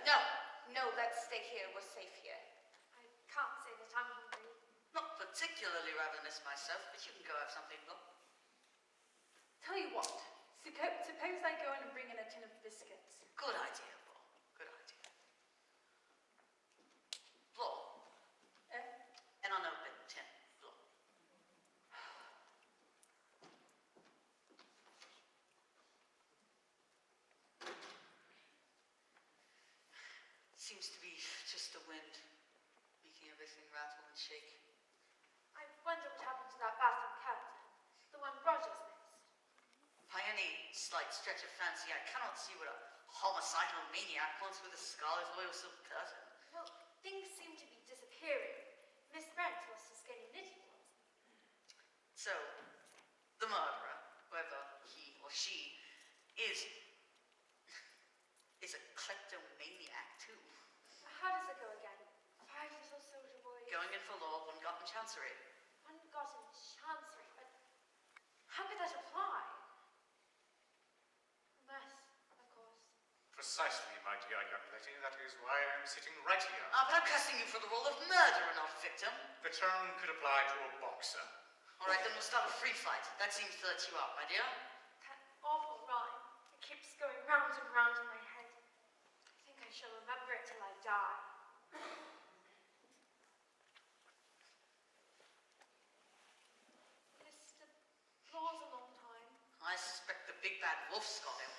No, let's stay here. We're safe here. I can't say that I'm hungry. Not particularly ravenous myself, but you can go have something, Blow. Tell you what, suppose I go in and bring in a tin of biscuits. Good idea, Blow. Good idea. Blow. An unopened tin, Blow. Seems to be just the wind, making everything rattle and shake. I wonder what happened to that bathroom curtain. The one Rogers missed. By any slight stretch of fancy, I cannot see what a homicidal maniac wants with a scarlet oil silk curtain. Well, things seem to be disappearing. Miss Brent lost her skinny knitting ones. So, the murderer, whoever he or she is a kleptomaniac too. How does it go again? 5 little soldier boys. Going in for law, one got in chancery. One got in chancery, but how could that apply? Unless, of course. Precisely, my dear young lady. That is why I am sitting right here. But I'm casting you for the role of murderer, not victim. The term could apply to a boxer. All right, then we'll start a free fight. That seems to let you out, my dear. That awful rhyme. It keeps going round and round in my head. I think I shall remember it till I die. Mr. Blaw's a long time. I suspect the big bad wolf's got him.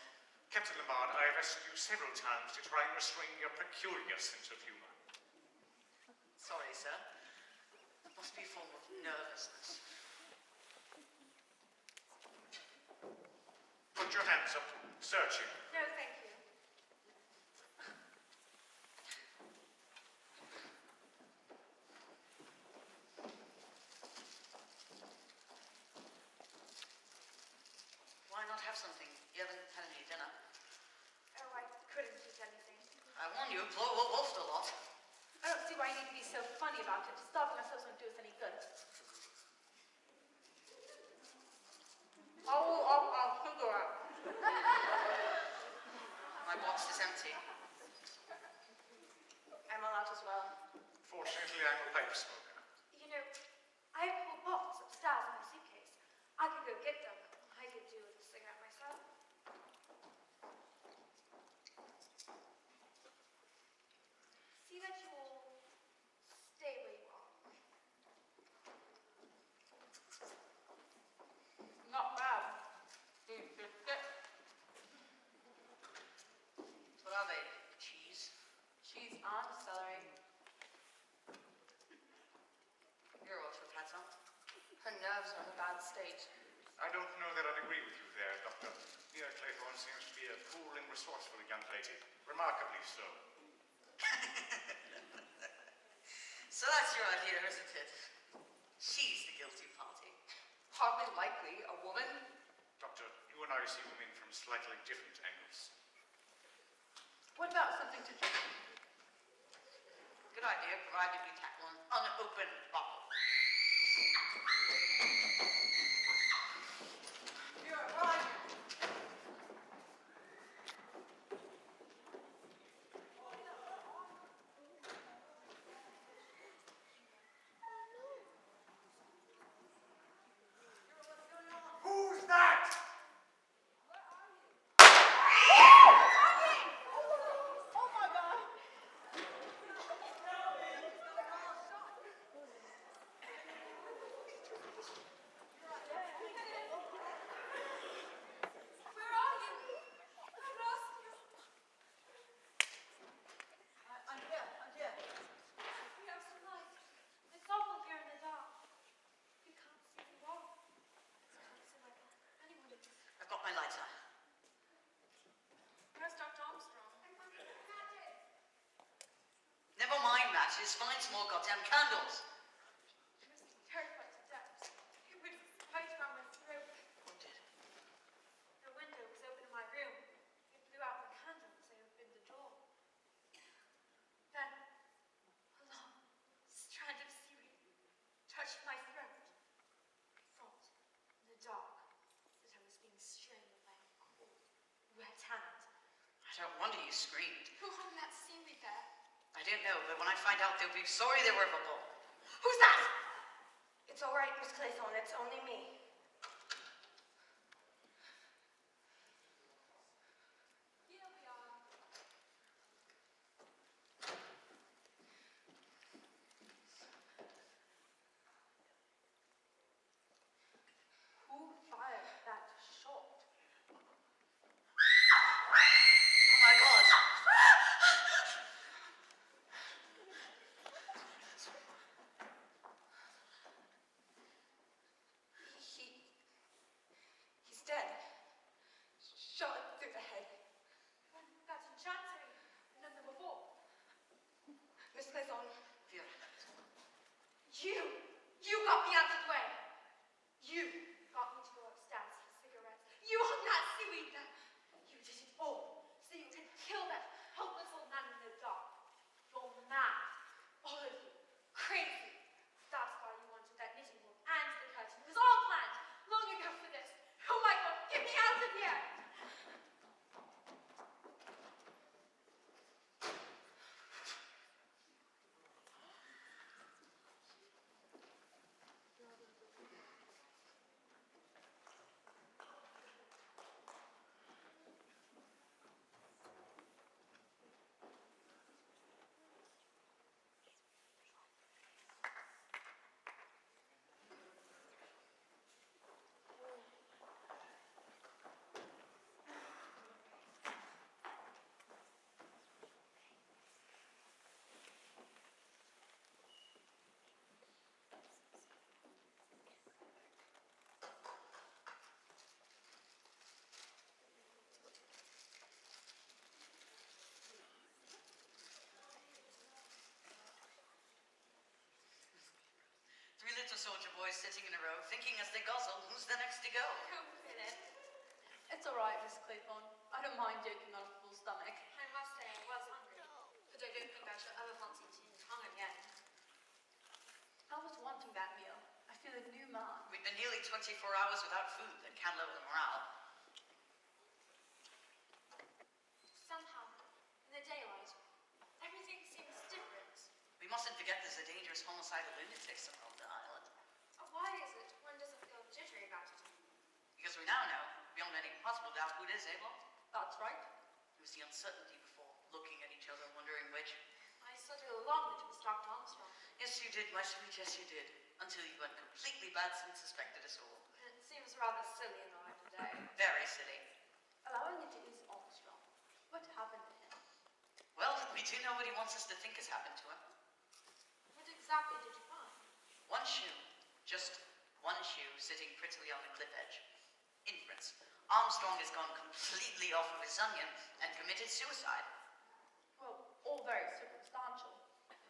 Captain Lombard, I have asked you several times to try and restrain your peculiar sense of humor. Sorry, sir. It must be a form of nervousness. Put your hands up. Searching. No, thank you. on, you've wolfed a lot. I don't see why you need to be so funny about it. Starving ourselves won't do us any good. I'll figure out. My box is empty. I'm all out as well. Fortunately, I'm a pipe smoker. You know, I have a whole box upstairs in my suitcase. I can go get them. I could do with a cigarette myself. See that you all stay where you are. Not bad. Biscuit. What are they? Cheese? Cheese and celery. You're off with that, huh? Her nerves are in a bad state. I don't know that I'd agree with you there, Doctor. Dear Claythorne seems to be a cool and resourceful young lady. Remarkably so. So that's your idea, isn't it? She's the guilty party. Hardly likely. A woman? Doctor, you and I see women from slightly different angles. What about something to drink? Good idea, provided we tackle an unopened bottle. Here, right. Who's that? Oh my god. Where are you? I'm lost you. I'm here. We have some light. It's awful here in the dark. You can't see the wall. Can't see like anyone is. I've got my lighter. Where's Dr. Armstrong? Never mind matches, find some more goddamn candles. I was terrified to death. It was right around my throat. What did? The window was open in my room. It blew out the candle as I opened the door. Then, a long strand of seaweed touched my throat. I thought, in the dark, that I was being strangled by a cold, wet hand. I don't wonder you screamed. Who hung that seaweed there? I don't know, but when I find out, they'll be sorry they were ever born. Who's that? It's all right, Miss Claythorne. It's only me. Here we are. Who fired that shot? Oh my god! He's dead. Shot through the head. That's in Chancery. None of them before. Miss Claythorne, Vera. You got me out of the way. You got me to go upstairs for cigarettes. You hung that seaweed there. You did it all so you could kill that helpless old man in the dark. You're mad. All of you. Crazy. That's why you wanted that knitting ball and the curtain. It was all planned long ago for this. Oh my god, get me out of here! Three little soldier boys sitting in a row, thinking as they guzzle, who's the next to go? It's alright, Miss Claythorne. I don't mind joking on a full stomach. I must say I was hungry. 24 hours without food that can lower the morale. Somehow, in the daylight, everything seems different. We mustn't forget there's a dangerous homicidal lunatics around the island. Why is it one doesn't feel jittery about it? Because we now know, beyond any possible doubt, who it is, eh, Blonde? That's right. It was the uncertainty before, looking at each other, wondering which. I saw all along that it was Dr. Armstrong. Yes, you did, my sweet, yes, you did. Until you went completely bad and suspected us all. It seems rather silly in the light of day. Very silly. Allowing it is Armstrong. What happened to him? Well, we do know what he wants us to think has happened to him. What exactly did you find? One shoe, just one shoe, sitting prettily on the cliff edge. Inference. Armstrong has gone completely off of his onion and committed suicide. Well, all very circumstantial.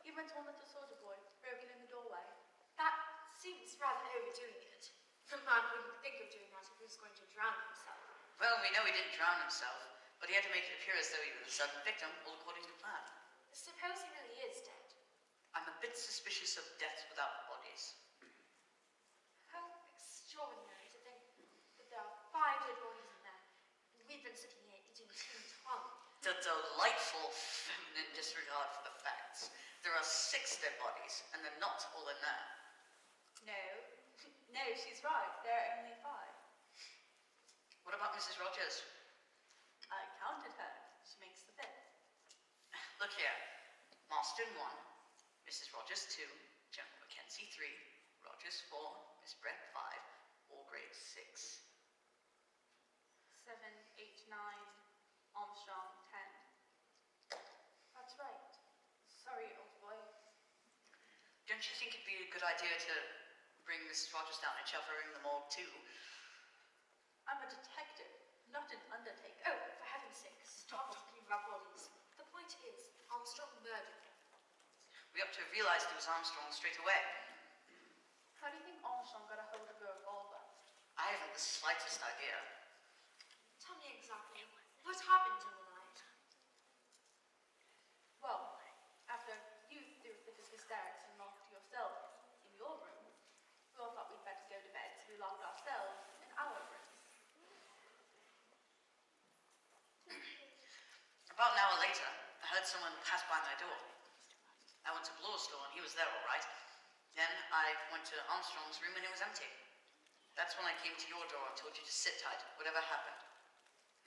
Even one little soldier boy broken in the doorway. That seems rather overdoing it. The man wouldn't think of doing that if he was going to drown himself. Well, we know he didn't drown himself, but he had to make it appear as though he was a sudden victim, all according to plan. Suppose he really is dead. I'm a bit suspicious of deaths without bodies. How extraordinary to think that there are 5 dead bodies in there, and we've been sitting here eating tea and tongue. The delightful feminine disregard for the facts. There are 6 dead bodies, and they're not all in there. No. No, she's right. There are only 5. What about Mrs. Rogers? I counted her. She makes the 5th. Look here. Marston 1, Mrs. Rogers 2, General Mackenzie 3, Rogers 4, Miss Brett 5, all grade 6. 7, 8, 9, Armstrong 10. That's right. Sorry, old boy. Don't you think it'd be a good idea to bring Mrs. Rogers down and shove her in the morgue too? I'm a detective, not an undertaker. Oh, for heaven's sake, stop talking about bodies. The point is, Armstrong murdered them. We ought to have realized it was Armstrong straight away. How do you think Armstrong got a hold of a revolver? I haven't the slightest idea. Tell me exactly, what happened in the night? Well, after you threw a fit of hysterics and locked yourself in your room, we all thought we'd better go to bed, so we locked ourselves in our rooms. About an hour later, I heard someone pass by my door. I went to Blaw's door and he was there all right. Then I went to Armstrong's room and it was empty. That's when I came to your door and told you to sit tight, whatever happened.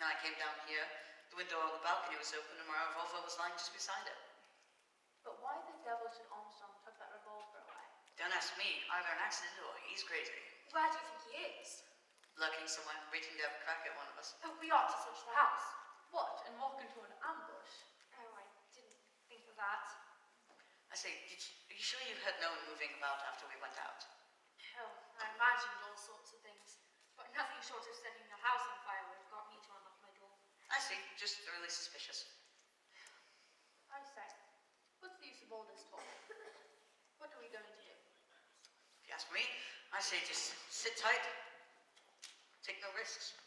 Then I came down here, the window on the balcony was open and my revolver was lying just beside it. But why the devil should Armstrong tuck that revolver away? Don't ask me, either an accident or he's crazy. Where do you think he is? Lurking somewhere, waiting to have a crack at one of us. Oh, we ought to search the house. What, and walk into an ambush? Oh, I didn't think of that. I say, are you sure you heard no one moving about after we went out? Oh, I imagined all sorts of things, but nothing short of setting the house on fire would have got me to unlock my door. I see, just really suspicious. I say, what's the use of all this talk? What are we going to do? If you ask me, I say just sit tight, take no risks.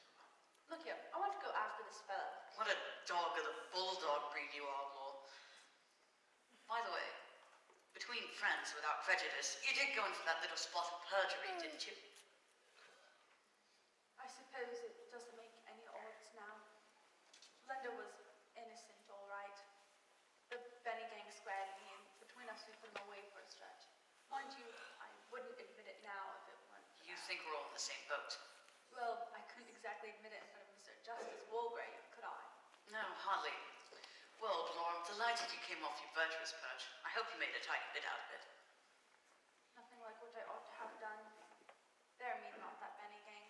Look here, I want to go after this fella. What a dog of the bulldog breed you are, Law. By the way, between friends without prejudice, you did go in for that little spot of perjury, didn't you? I suppose it doesn't make any odds now. Linda was innocent, all right. The Benny gang squared me, and between us we put him away for a stretch. Mind you, I wouldn't admit it now if it weren't for You that. think we're all in the same boat? Well, I couldn't exactly admit it in front of Mr. Justice Walgrave, could I? No, hardly. Well, Laura, I'm delighted you came off your virtuous perch. I hope you made a tidy bit out of it. Nothing like what I ought to have done. They're me, not that Benny gang.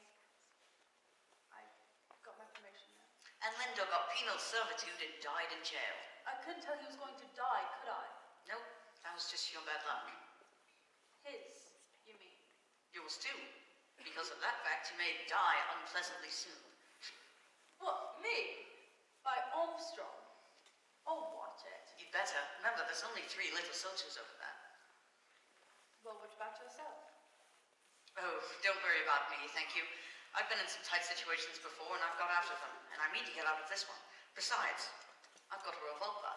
I got my promotion now. And Linda got penal servitude and died in jail. I couldn't tell he was going to die, could I? Nope, that was just your bad luck. His, you mean? Yours too. Because of that fact, you may die unpleasantly soon. What, me? By Armstrong? Oh, watch it. You'd better. Remember, there's only 3 little soldiers over there. Well, what about yourself? Oh, don't worry about me, thank you. I've been in some tight situations before and I've got out of them, and I mean to get out of this one. Besides, I've got a revolver.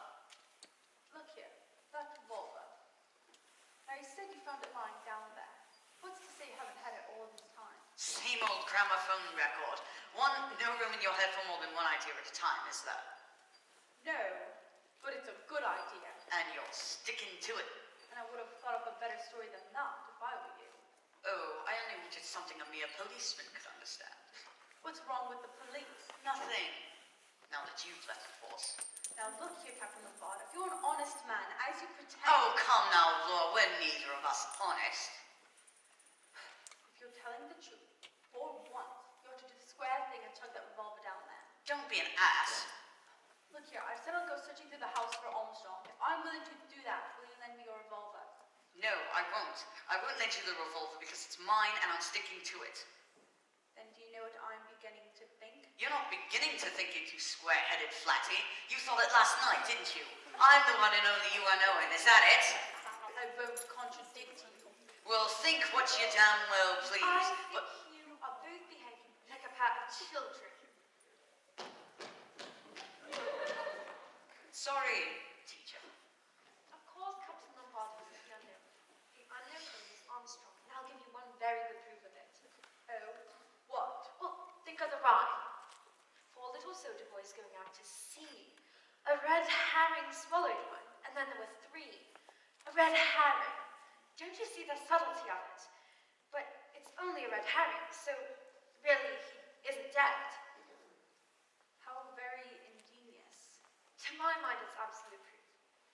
Look here, that revolver. Now, you said you found it lying down there. What's to say you haven't had it all this time? Same old gramophone record. No room in your head for more than one idea at a time, is there? No, but it's a good idea. And you're sticking to it. And I would have thought up a better story than that if I were you. Oh, I only wanted something a mere policeman could understand. What's wrong with the police? Nothing. Now that you've left the force. Now look here, Captain Lavarde. If you're an honest man, as you pretend... Oh, come now, Laura. We're neither of us honest. If you're telling the truth, for once, you ought to do the square thing and chug that revolver down there. Don't be an ass. Look here, I've said I'll go searching through the house for Armstrong. If I'm willing to do that, will you lend me your revolver? No, I won't. I won't lend you the revolver because it's mine and I'm sticking to it. Then do you know what I'm beginning to think? You're not beginning to think it, you square-headed flatty. You thought it last night, didn't you? I'm the one and only you are knowing. Is that it? I won't contradict you. Well, think what you damn well please. I think you are both behaving like a pair of children. Sorry, teacher. Of course, Captain Lombardi is the unknown. The unknown name is Armstrong, and I'll give you one very good proof of it. Oh, what? Well, think of the rhyme. 4 little soldier boys going out to sea. A red herring swallowed one, and then there were 3. A red herring. Don't you see the subtlety of it? But it's only a red herring, so really he isn't dead. How very ingenious. To my mind, it's absolute proof.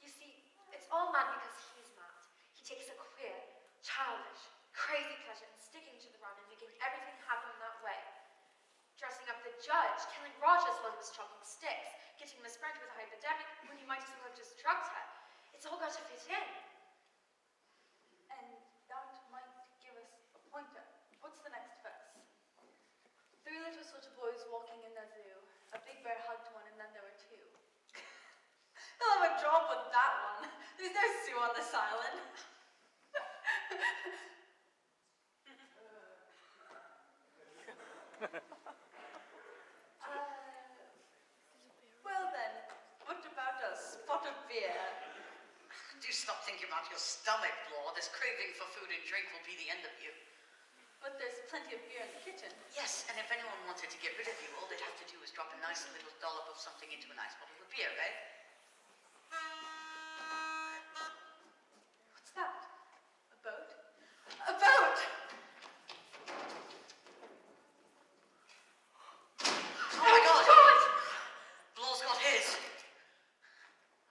You see, it's all mad because he's mad. He takes a queer, childish, crazy pleasure in sticking to the run and making everything happen that way. Dressing up the judge, killing Rogers while he was chopping sticks, getting Miss Brent with a hypodermic when he might as well have just drugged her. It's all got to fit in. And that might give us a pointer. What's the next verse? 3 little soldier boys walking in the zoo. A big bear hugged one, and then there were 2. They'll have a job with that one. There's no zoo on this island. Well then, what about a spot of beer? Do stop thinking about your stomach, Law. This craving for food and drink will be the end of you. But there's plenty of beer in the kitchen. Yes, and if anyone wanted to get rid of you, all they'd have to do is drop a nice little dollop of something into a nice bottle of beer, eh? What's that? A boat? A boat! Oh my God! Blaw's got his.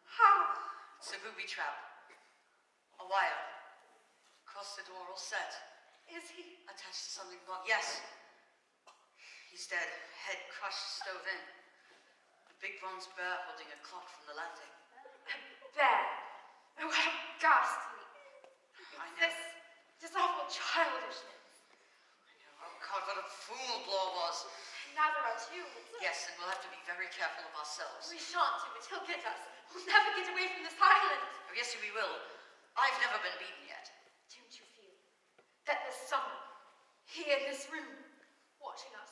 How? It's a booby trap. A wire. Across the door, all set. Is he? Attached to something blocked. Yes. He's dead. Head crushed, stove in. A big bronze bear holding a clock from the landing. A bear. Oh, how ghastly. I know. This awful childishness. Oh God, what a fool Blaw was. Now there are 2. Yes, and we'll have to be very careful of ourselves. We shan't do it. He'll get us. We'll never get away from this island. Oh, yes, we will. I've never been beaten yet. Don't you feel that there's someone here in this room watching us?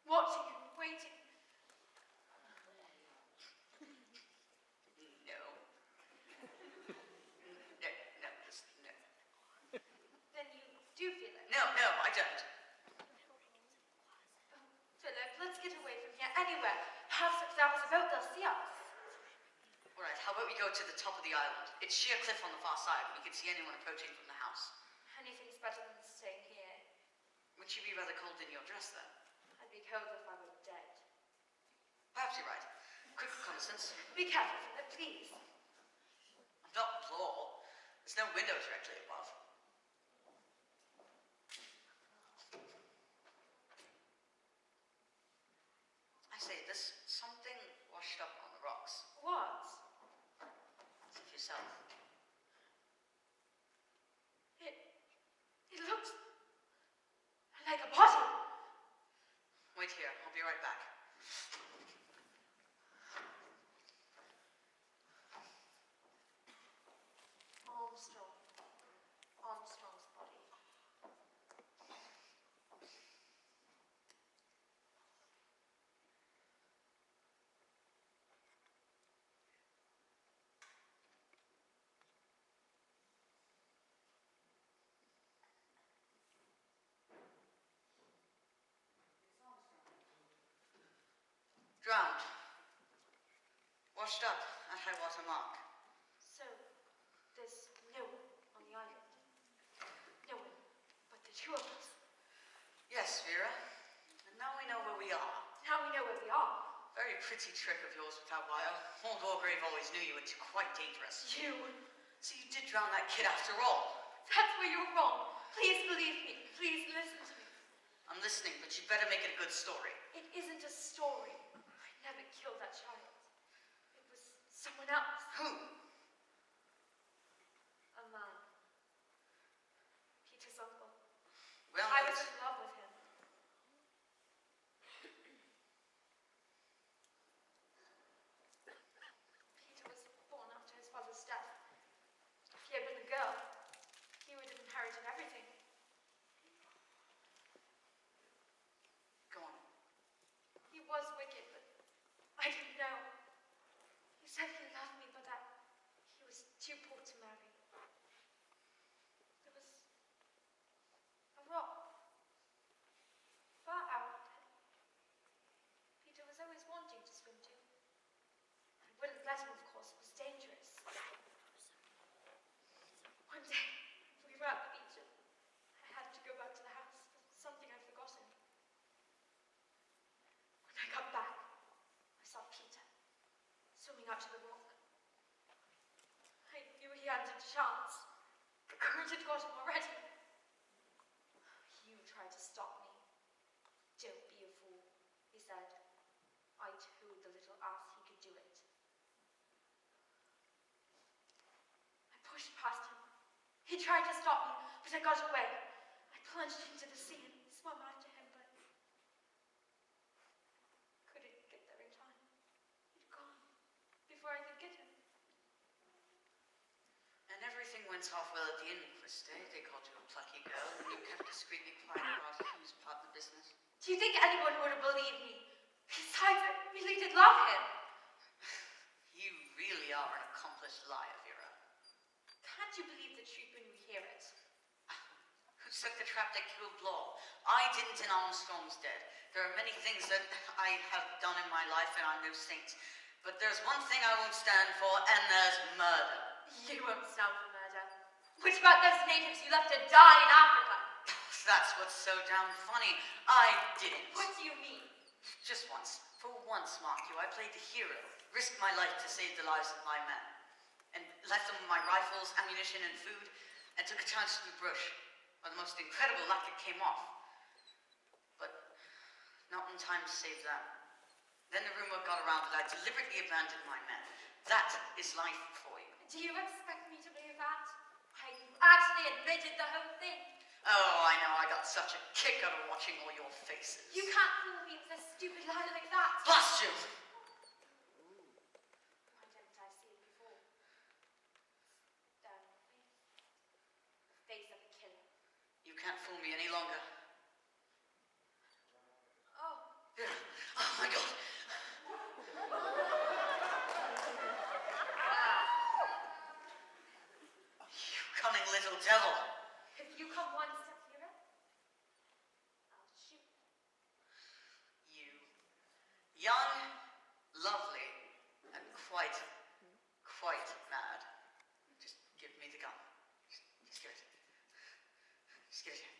Watching and waiting. No. No, just no. Then you do feel it. No, I don't. Philip, let's get away from here anywhere. Perhaps if there was a boat, they'll see us. All right, how about we go to the top of the island? It's sheer cliff on the far side. We can see anyone approaching from the house. Anything's better than staying here. Would you be rather cold in your dress, then? I'd be cold if I were dead. Perhaps you're right. Quick reconnaissance. Be careful, Philip, please. I'm not Blaw. There's no window directly above. I say, there's something washed up on the rocks. What? Think yourself. It looks like a body. Wait here. I'll be right back. Armstrong's body. Drowned. Washed up at high water mark. So, there's no one on the island. No one but the two of us. Yes, Vera. And now we know where we are. Now we know where we are. Very pretty trick of yours with that wire. Old Wargrave always knew you were quite dangerous. You. So you did drown that kid after all. That's where you're wrong. Please believe me. Please listen to me. I'm listening, but you better make it a good story. It isn't a story. I never killed that child. It was someone else. Who? A man. Peter's uncle. Well, I was in love with him. Peter was born after his father's death. If he had been a girl, he would have inherited everything. Go on. He was wicked, but I didn't know. He said he loved me, but that he was too poor to marry. There was a rock far out. Peter was always wanting to swim to. I wouldn't let him, of course. It was dangerous. One day, we were at the beach and I had to go back to the house for something I'd forgotten. When I got back, I saw Peter swimming out to the rock. I knew he hadn't a chance. The current had got him already. You tried to stop me. Don't be a fool, he said. I told the little ass he could do it. I pushed past him. He tried to stop me, but I got away. I plunged into the sea and swam after him, but couldn't get there in time. He'd gone before I could get him. And everything went off well at the inquest, eh? They called you a plucky girl, and you kept discreetly quiet about whose part in the business. Do you think anyone would have believed me? Besides, I really did love him. You really are an accomplished liar, Vera. Can't you believe the truth when you hear it? Who set the trap that killed Law? I didn't, and Armstrong's dead. There are many things that I have done in my life, and I'm no saint. But there's one thing I won't stand for, and there's murder. You won't stand for murder. What about those natives you left to die in Africa? That's what's so damn funny. I didn't. What do you mean? Just once. For once, mark you, I played the hero. Risked my life to save the lives of my men. And left them with my rifles, ammunition, and food, and took a chance through the bush. With the most incredible luck, it came off. But not in time to save them. Then the rumor got around that I deliberately abandoned my men. That is life for you. Do you expect me to believe that? I actually admitted the whole thing. Oh, I know. I got such a kick out of watching all your faces. You can't fool me with a stupid lie like that. Blast you! Why didn't I see it before? There, face of a killer. You can't fool me any longer. Oh. Oh my God! You cunning little devil! If you come one step nearer, I'll shoot. You, young, lovely, and quite mad. Just give me the gun. Just give it. Just give it here.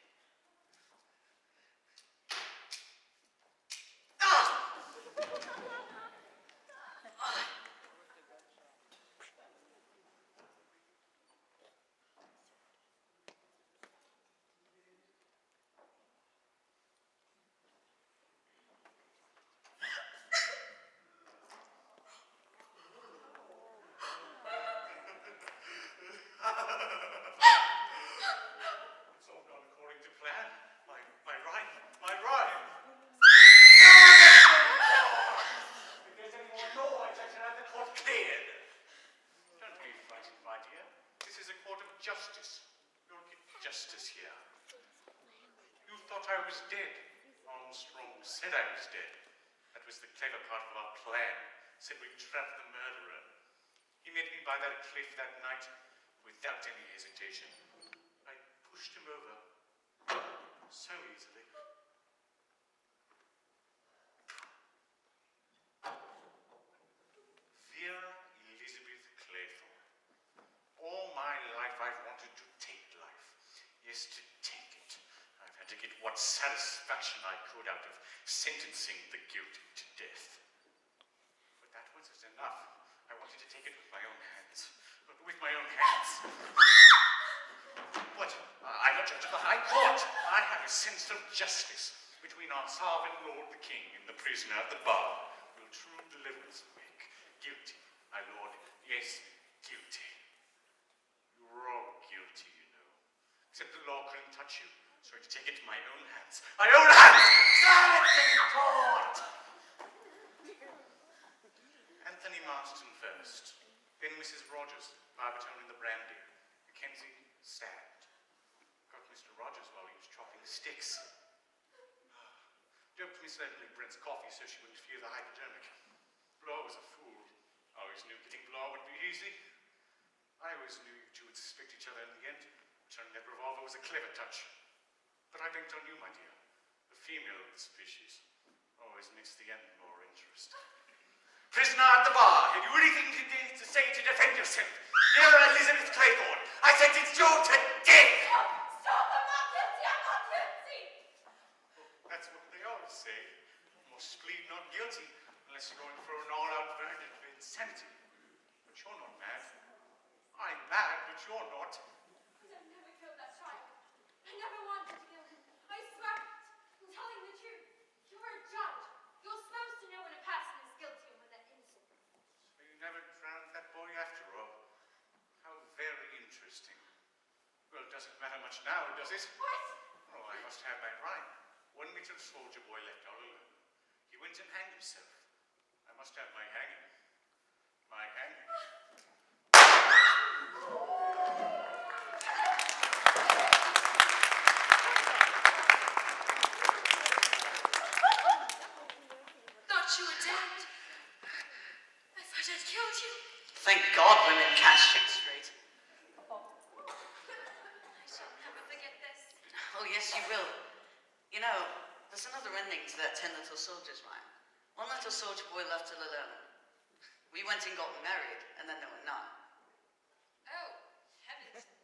It's all gone according to plan. My rhyme. If there's any more noise, I shall have the court cleared. Don't be frightened, my dear. This is a court of justice. You'll get justice here. You thought I was dead. Armstrong said I was dead. That was the clever part of our plan. Said we'd trap the murderer. He met me by that cliff that night without any hesitation. I pushed him over so easily. what satisfaction I could out of sentencing the guilty to death. But that wasn't enough. I wanted to take it with my own hands. With my own hands. What? I'm a judge of the High Court. I have a sense of justice between our sovereign Lord the King and the prisoner at the bar. Will true deliverance make? Guilty, my lord. Yes, guilty. You're all guilty, you know. Except the law couldn't touch you, so I had to take it to my own hands. My own hands! Silence in court! Anthony Marston first, then Mrs. Rogers, Barberton in the brandy, Mackenzie stand. Got Mr. Rogers while he was chopping sticks. Doped Miss Emily Brent's coffee so she wouldn't feel the hypodermic. Bloor was a fool. Always knew getting Bloor would be easy. I always knew you two would suspect each other in the end. Turning that revolver was a clever touch. But I banked on you, my dear. The female of the species always makes the end more interesting. Prisoner at the bar, have you anything to say to defend yourself? Dear Elizabeth Claythorne, I sentence you to death! Stop! I'm not guilty! I'm not guilty! That's what they always say. Most plead not guilty unless you're going for an all-out verdict of insanity. But you're not mad. I'm mad, but you're not. I've never killed that child. I never wanted to kill him. I swear it. I'm telling the truth. You're a judge. You're supposed to know when a person is guilty and when they're innocent. So you never drowned that boy after all. How very interesting. Well, it doesn't matter much now, does it? What? Oh, I must have my rhyme. One little soldier boy left all alone. He went and hanged himself. I must have my hanging. My hanging. Thought you were dead. I thought I'd killed you. Thank God women can't shoot straight. I shall never forget this. Oh, yes, you will. You know, there's another ending to that 10 Little Soldiers rhyme. One little soldier boy left all alone. We went and got married, and then there were none. Oh, heavens no.